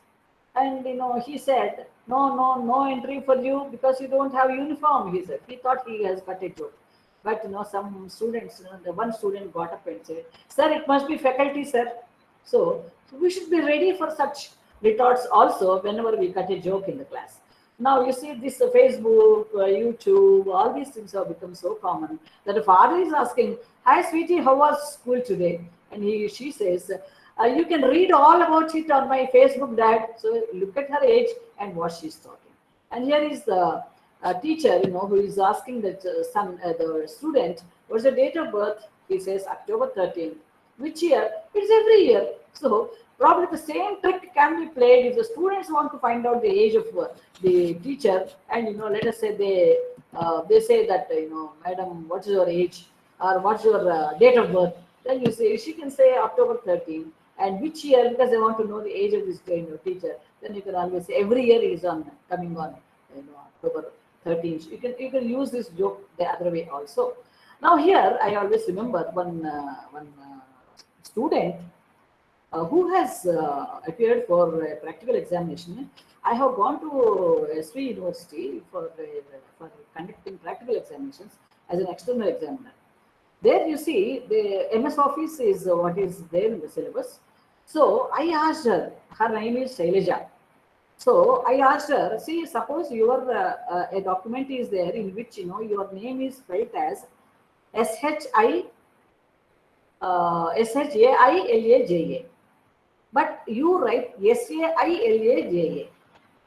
And, he said, no entry for you because you don't have uniform, he said. He thought he has got a joke. But, some students, the one student got up and said, sir, it must be faculty, sir. So we should be ready for such retorts also whenever we cut a joke in the class. Now you see this Facebook, YouTube, all these things have become so common that the father is asking, "Hi, sweetie, how was school today?" And she says, "You can read all about it on my Facebook, Dad." So look at her age and what she's talking. And here is the teacher, who is asking the student, "What's the date of birth?" He says October 13th. Which year? It's every year. So probably the same trick can be played if the students want to find out the age of the teacher, and let us say they say that "Madam, what is your age, or what's your date of birth?" Then she can say October 13th, and which year, because they want to know the age of this teacher. Then you can always say every year is coming on October 13th. You can use this joke the other way also. Now here I always remember one student who has appeared for a practical examination. I have gone to SV University for conducting practical examinations as an external examiner. There you see the MS Office is what is there in the syllabus. So I asked her name is Shailaja. So I asked her, see, suppose your a document is there in which your name is spelled as Shailaja, but you write Sailaja.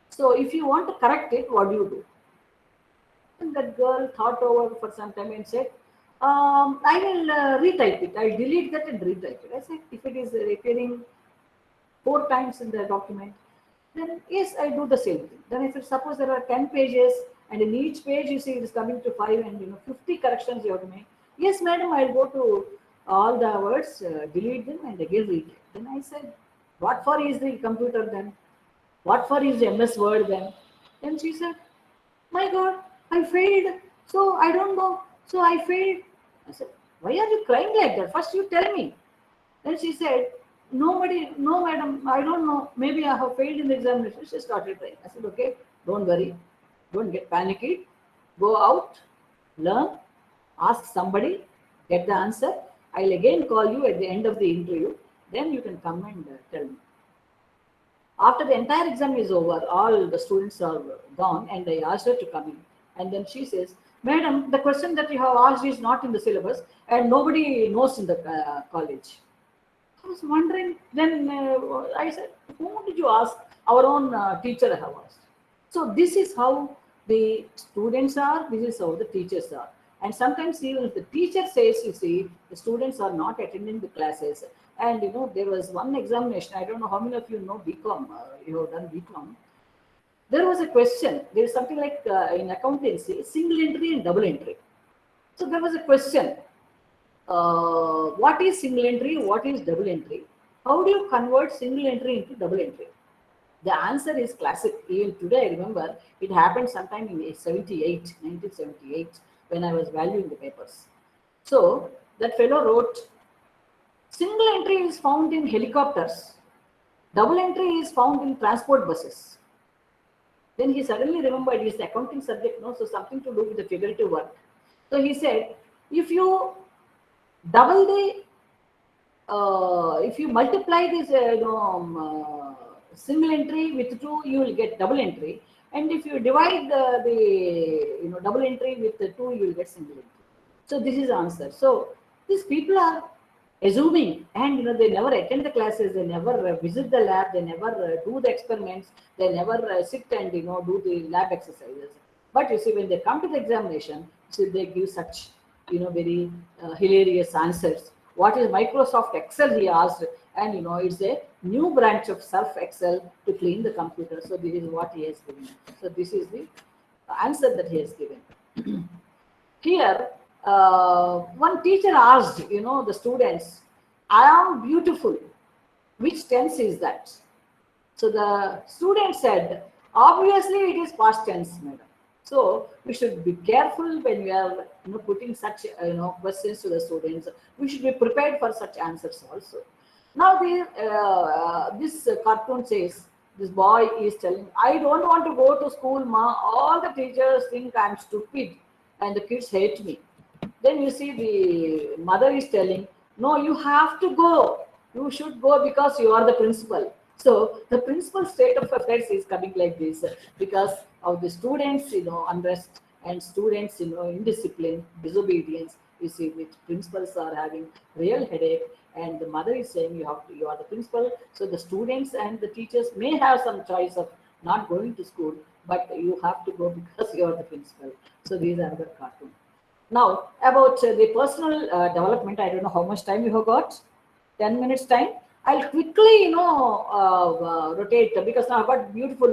So if you want to correct it, what do you do? And that girl thought over for some time and said, I will retype it. I'll delete that and retype it. I said, if it is appearing 4 times in the document, then yes, I do the same thing. Then if suppose there are 10 pages and in each page you see it is coming to 5 and 50 corrections you have to make. Yes, madam, I'll go to all the words, delete them and again read it. Then I said, what for is the computer then? What for is the MS Word then? Then she said, my God, I failed. So I don't know. So I failed. I said, why are you crying like that? First you tell me. Then she said, no madam, I don't know. Maybe I have failed in the examination. She started crying. I said, okay, don't worry. Don't get panicky. Go out, learn, ask somebody, get the answer. I'll again call you at the end of the interview. Then you can come and tell me. After the entire exam is over, all the students are gone and I asked her to come in. And then she says, madam, the question that you have asked is not in the syllabus and nobody knows in the college. I was wondering, then I said, whom did you ask? Our own teacher I have asked. So this is how the students are, this is how the teachers are. And sometimes even if the teacher says, you see, the students are not attending the classes. And there was one examination, I don't know how many of you know BCom, you have done BCom. There was a question, there is something like in accountancy, single entry and double entry. So there was a question, what is single entry, what is double entry? How do you convert single entry into double entry? The answer is classic. Even today I remember, it happened sometime in 1978, when I was valuing the papers. So that fellow wrote, single entry is found in helicopters, double entry is found in transport buses. Then he suddenly remembered his accounting subject, so something to do with the figurative work. So he said, if you double the, if you multiply this single entry with 2, you will get double entry. And if you divide the double entry with 2, you will get single entry. So this is the answer. So these people are assuming, and they never attend the classes, they never visit the lab, they never do the experiments, they never sit and do the lab exercises. But you see, when they come to the examination, so they give such very hilarious answers. What is Microsoft Excel, he asked, and it's a new branch of Surf Excel to clean the computer. So this is what he has given. So this is the answer that he has given. Here, one teacher asked, the students, I am beautiful. Which tense is that? So the student said, obviously it is past tense, madam. So we should be careful when we are putting such questions to the students. We should be prepared for such answers also. Now this cartoon says, this boy is telling, I don't want to go to school, ma. All the teachers think I'm stupid and the kids hate me. Then you see the mother is telling, no, you have to go. You should go because you are the principal. So the principal state of affairs is coming like this because of the students, unrest and students, indiscipline, disobedience. You see, which principals are having real headache, and the mother is saying you are the principal. So the students and the teachers may have some choice of not going to school, but you have to go because you are the principal. So these are the cartoon. Now about the personal development, I don't know how much time you have got. 10 minutes time. I'll quickly, rotate because now I've got beautiful,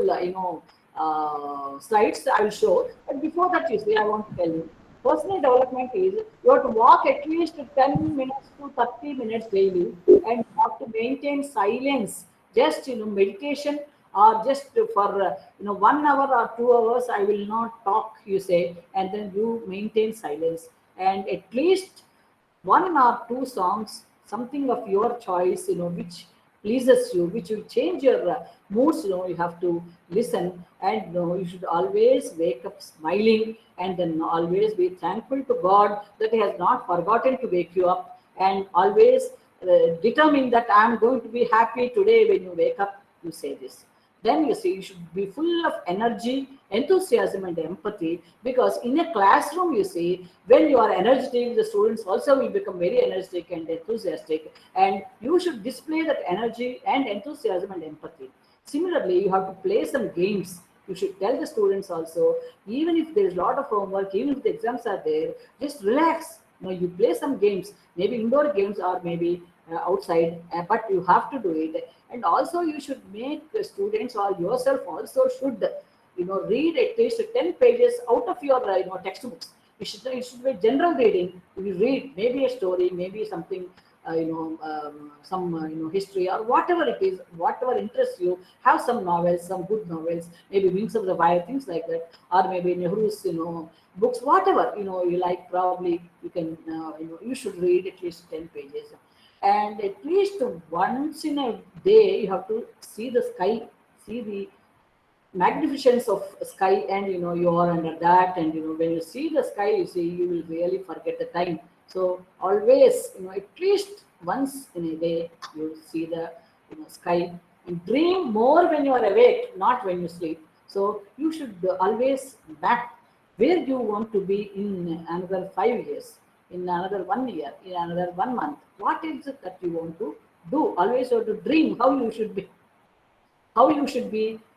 slides I will show. But before that, you see, I want to tell you, personal development is you have to walk at least 10 minutes to 30 minutes daily, and you have to maintain silence. Just, meditation, or just for, 1 hour or 2 hours, I will not talk, you say, and then you maintain silence. And at least 1 or 2 songs, something of your choice, which pleases you, which will change your moods, you have to listen. And you should always wake up smiling, and then always be thankful to God that He has not forgotten to wake you up, and always determine that I am going to be happy today. When you wake up, you say this. Then you see, you should be full of energy, enthusiasm, and empathy, because in a classroom, you see, when you are energetic, the students also will become very energetic and enthusiastic, and you should display that energy and enthusiasm and empathy. Similarly, you have to play some games. You should tell the students also, even if there is a lot of homework, even if the exams are there, just relax. You play some games, maybe indoor games or maybe outside, but you have to do it. And also you should make the students, or yourself also should, read at least 10 pages out of your textbooks. It should be general reading. You read maybe a story, maybe something, some history, or whatever it is, whatever interests you. Have some novels, some good novels, maybe Wings of the Fire, things like that, or maybe Nehru's books, whatever you like. Probably you can, you should read at least 10 pages. And at least once in a day, you have to see the sky, see the magnificence of sky, and you are under that, and when you see the sky, you see, you will really forget the time. So always, at least once in a day, you see the sky, and dream more when you are awake, not when you sleep. So you should always map where you want to be in another 5 years, in another 1 year, in another 1 month. What is it that you want to do? Always you have to dream how you should be,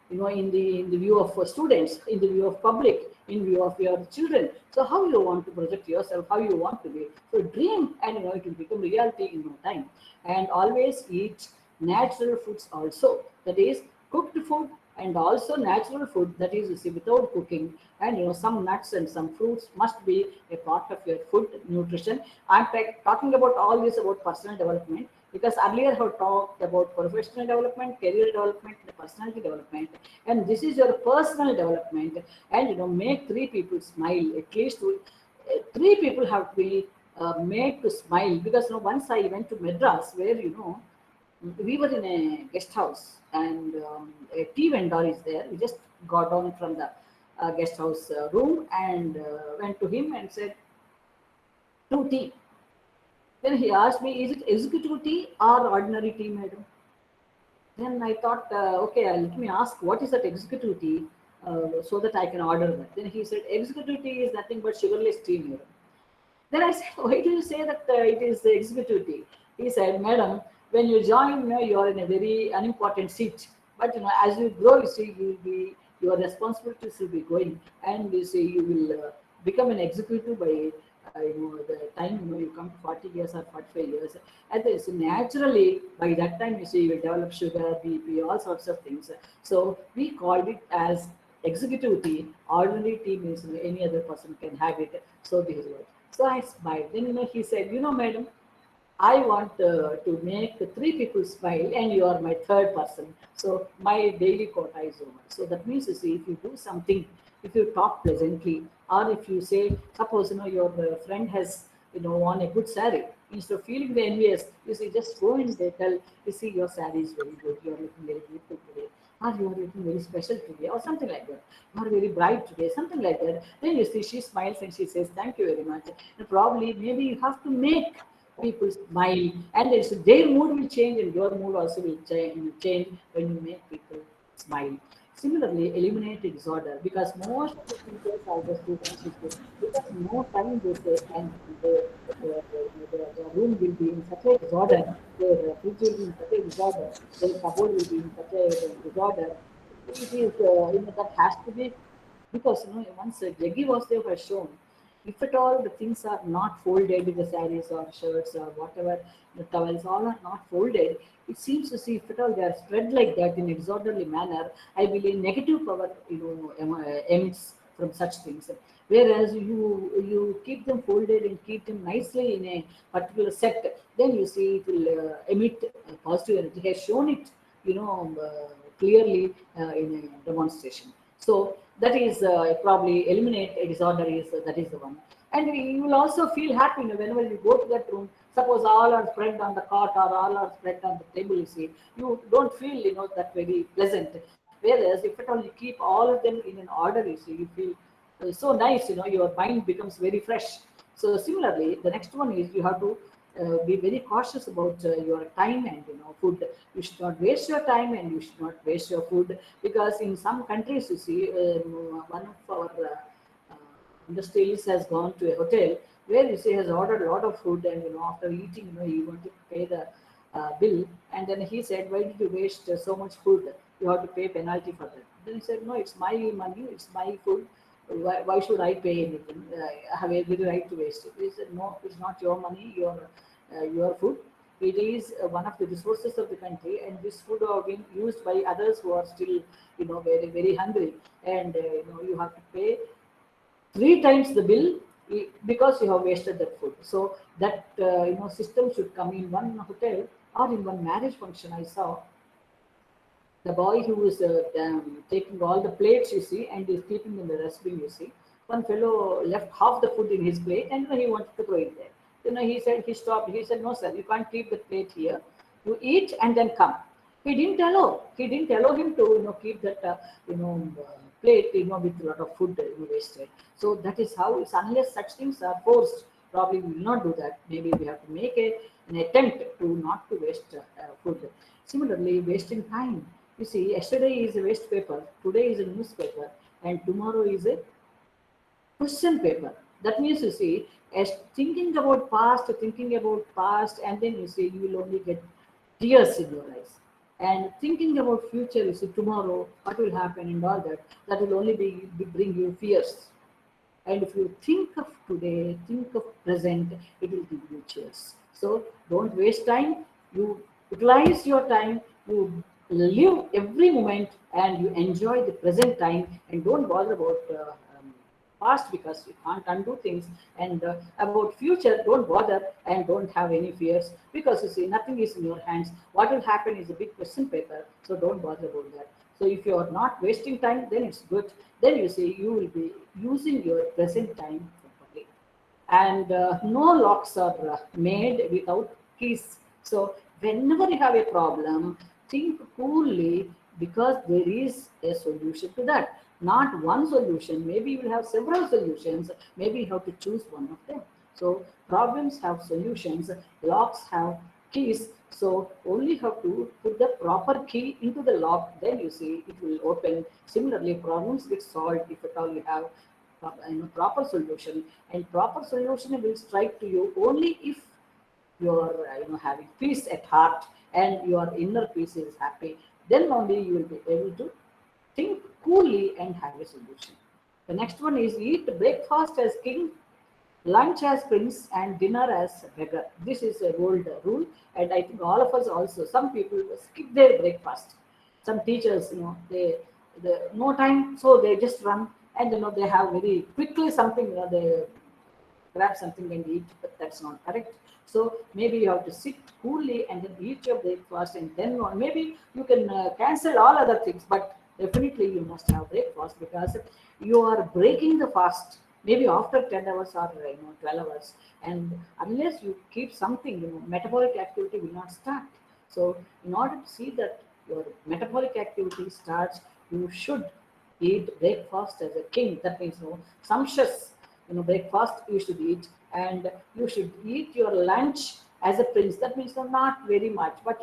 in the view of students, in the view of public, in view of your children. So how you want to project yourself, how you want to be. So dream, and it will become reality in no time. And always eat natural foods also. That is cooked food, and also natural food, that is, you see, without cooking. And some nuts and some fruits must be a part of your food nutrition. I'm talking about all this about personal development, because earlier I have talked about professional development, career development, and personality development, and this is your personal development. And make 3 people smile. At least 3 people have to be made to smile, because once I went to Madras, where we were in a guest house, and a tea vendor is there. We just got down from the guest house room, and went to him and said, 2 tea. Then he asked me, is it executive tea or ordinary tea, madam? Then I thought, okay, let me ask, what is that executive tea, so that I can order that. Then he said, executive tea is nothing but sugarless tea, madam. Then I said, why do you say that it is executive tea? He said, madam, when you join, you are in a very unimportant seat. But as you grow, you see, your responsibilities will be going, and you see, you will become an executive by the time you come to 40 years or 45 years. And then, so naturally, by that time, you see, you will develop sugar, BP, all sorts of things. So we called it as executive tea. Ordinary tea means any other person can have it. So this is what. So I smiled. Then he said, madam, I want to make 3 people smile, and you are my 3rd person. So my daily quota is over. So that means, you see, if you do something, if you talk pleasantly, or if you say, suppose your friend has won a good saree, instead of feeling the envious, you see, just go and they tell, you see, your saree is very good, you are looking very beautiful today, or you are looking very special today, or something like that. You are very bright today, something like that. Then you see, she smiles and she says, thank you very much. And probably, maybe you have to make people smile, and their mood will change and your mood also will change when you make people smile. Similarly, eliminate disorder, because most of the people are the students because no time they say, and the room will be in such a disorder, their fridge will be in such a disorder, their cupboard will be in such a disorder. It is that has to be, because once Jaggi was there has shown, if at all the things are not folded, the sarees or shirts or whatever, the towels all are not folded, it seems to see if at all they are spread like that in a disorderly manner, I believe negative power emits from such things. Whereas you keep them folded and keep them nicely in a particular set, then you see it will emit positive energy. He has shown it, clearly in a demonstration. So that is probably eliminate a disorder is that is the one. And you will also feel happy whenever you go to that room. Suppose all are spread on the cot or all are spread on the table, you see, you don't feel that very pleasant. Whereas if at all you keep all of them in an order, you see, you feel so nice. Your mind becomes very fresh. So similarly, the next one is you have to be very cautious about your time and food. You should not waste your time and you should not waste your food, because in some countries, you see, one of our industrialist has gone to a hotel where you see has ordered a lot of food, and after eating, he wanted to pay the bill, and then he said, "Why did you waste so much food? You have to pay penalty for that." Then he said, "No, it's my money, it's my food. Why should I pay anything? I have every right to waste it." He said, "No, it's not your money, your food. It is one of the resources of the country, and this food are being used by others who are still, very very hungry, and you have to pay 3 times the bill because you have wasted that food." So that system should come in one hotel or in one marriage function. I saw the boy who was taking all the plates, you see, and is keeping in the dustbin, you see. One fellow left half the food in his plate, and he wanted to throw it there. He said, he stopped. He said, "No, sir, you can't keep the plate here. You eat and then come." He didn't allow. He didn't allow him to, keep that, plate, with a lot of food wasted. So that is how it's, unless such things are forced, probably we will not do that. Maybe we have to make an attempt to not to waste food. Similarly, wasting time. You see, yesterday is a waste paper, today is a newspaper, and tomorrow is a question paper. That means, you see, as thinking about past, and then you see, you will only get tears in your eyes. And thinking about future, you see, tomorrow, what will happen and all that, that will only bring you fears. And if you think of today, think of present, it will give you cheers. So don't waste time. You utilize your time. You live every moment and you enjoy the present time, and don't bother about past, because you can't undo things, and about future, don't bother and don't have any fears, because you see, nothing is in your hands. What will happen is a big question paper, so don't bother about that. So if you are not wasting time, then it's good. Then you see, you will be using your present time properly. And no locks are made without keys. So whenever you have a problem, think coolly, because there is a solution to that. Not one solution, maybe you will have several solutions, maybe you have to choose one of them. So problems have solutions, locks have keys, so only have to put the proper key into the lock, then you see it will open. Similarly, problems get solved if at all you have proper solution, and proper solution will strike to you only if you are having peace at heart and your inner peace is happy. Then only you will be able to think coolly and have a solution. The next one is eat breakfast as king, lunch as prince, and dinner as beggar. This is a old rule, and I think all of us also. Some people skip their breakfast. Some teachers, they no time, so they just run, and they have very quickly something. They grab something and eat, but that's not correct. So maybe you have to sit coolly and then eat your breakfast, and then maybe you can cancel all other things, but definitely you must have breakfast, because you are breaking the fast maybe after 10 hours or 12 hours, and unless you keep something, metabolic activity will not start. So in order to see that your metabolic activity starts, you should eat breakfast as a king. That means sumptuous, breakfast you should eat, and you should eat your lunch as a prince. That means not very much, but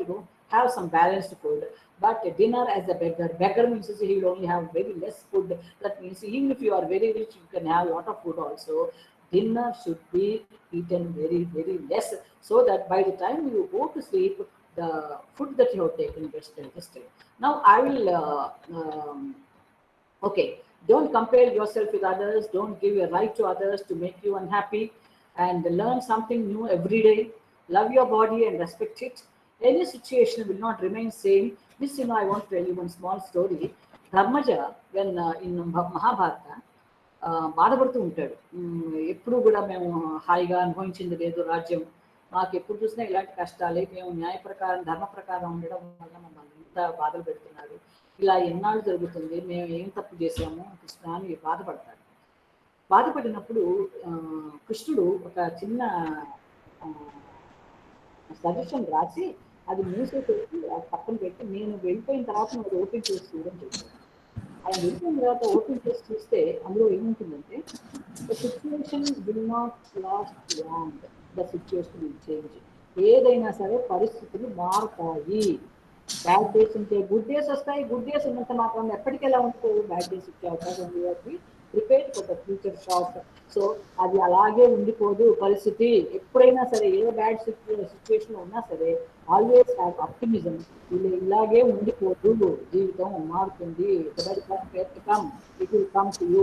have some balanced food. But dinner as a beggar. Beggar means he will only have very less food. That means even if you are very rich, you can have a lot of food also. Dinner should be eaten very, very less, so that by the time you go to sleep, the food that you have taken gets digested. Now I will, okay, don't compare yourself with others. Don't give a right to others to make you unhappy, and learn something new every day. Love your body and respect it. Any situation will not remain same. This, I want to tell you one small story. Dharmaja, when in Mahabharata, బాధపడుతూ ఉంటాడు. ఎప్పుడు కూడా మేము హాయిగా అనుభవించింది లేదు రాజ్యం, మాకు ఎప్పుడు చూసినా ఇలాంటి కష్టాలే, మేము న్యాయ ప్రకారం ధర్మ ప్రకారం ఉండడం వల్ల మమ్మల్ని ఇంత బాధలు పెడుతున్నారు, ఇలా ఎన్నాళ్ళు జరుగుతుంది, మేము ఏం తప్పు చేసాము కృష్ణ అని బాధపడతాడు. బాధపడినప్పుడు కృష్ణుడు ఒక చిన్న సజెషన్ రాసి అది మూసేసి పక్కన పెట్టి, నేను వెళ్ళిపోయిన తర్వాత నువ్వు ఓపెన్ చేసి చూడని చెప్పాడు. ఆయన వెళ్ళిన తర్వాత ఓపెన్ చేసి చూస్తే అందులో ఏముంటుందంటే, the situation will not lost long, the situation will change. ఏదైనా సరే పరిస్థితులు మారుతాయి. బ్యాడ్ డేస్ ఉంటే గుడ్ డేస్ వస్తాయి, గుడ్ డేస్ ఉన్నంత మాత్రం ఎప్పటికెలా ఉంటాయి, బ్యాడ్ డేస్ వచ్చే అవకాశం ఉంది. Prepare for the future shock. So అది అలాగే ఉండిపోదు పరిస్థితి. ఎప్పుడైనా సరే ఏ బ్యాడ్ సిచ్యువేషన్ ఉన్నా సరే ఆల్వేస్ హ్యావ్ ఆప్టిమిజం. ఇలాగే ఉండిపోదు, జీవితం మారుతుంది. It will come to you.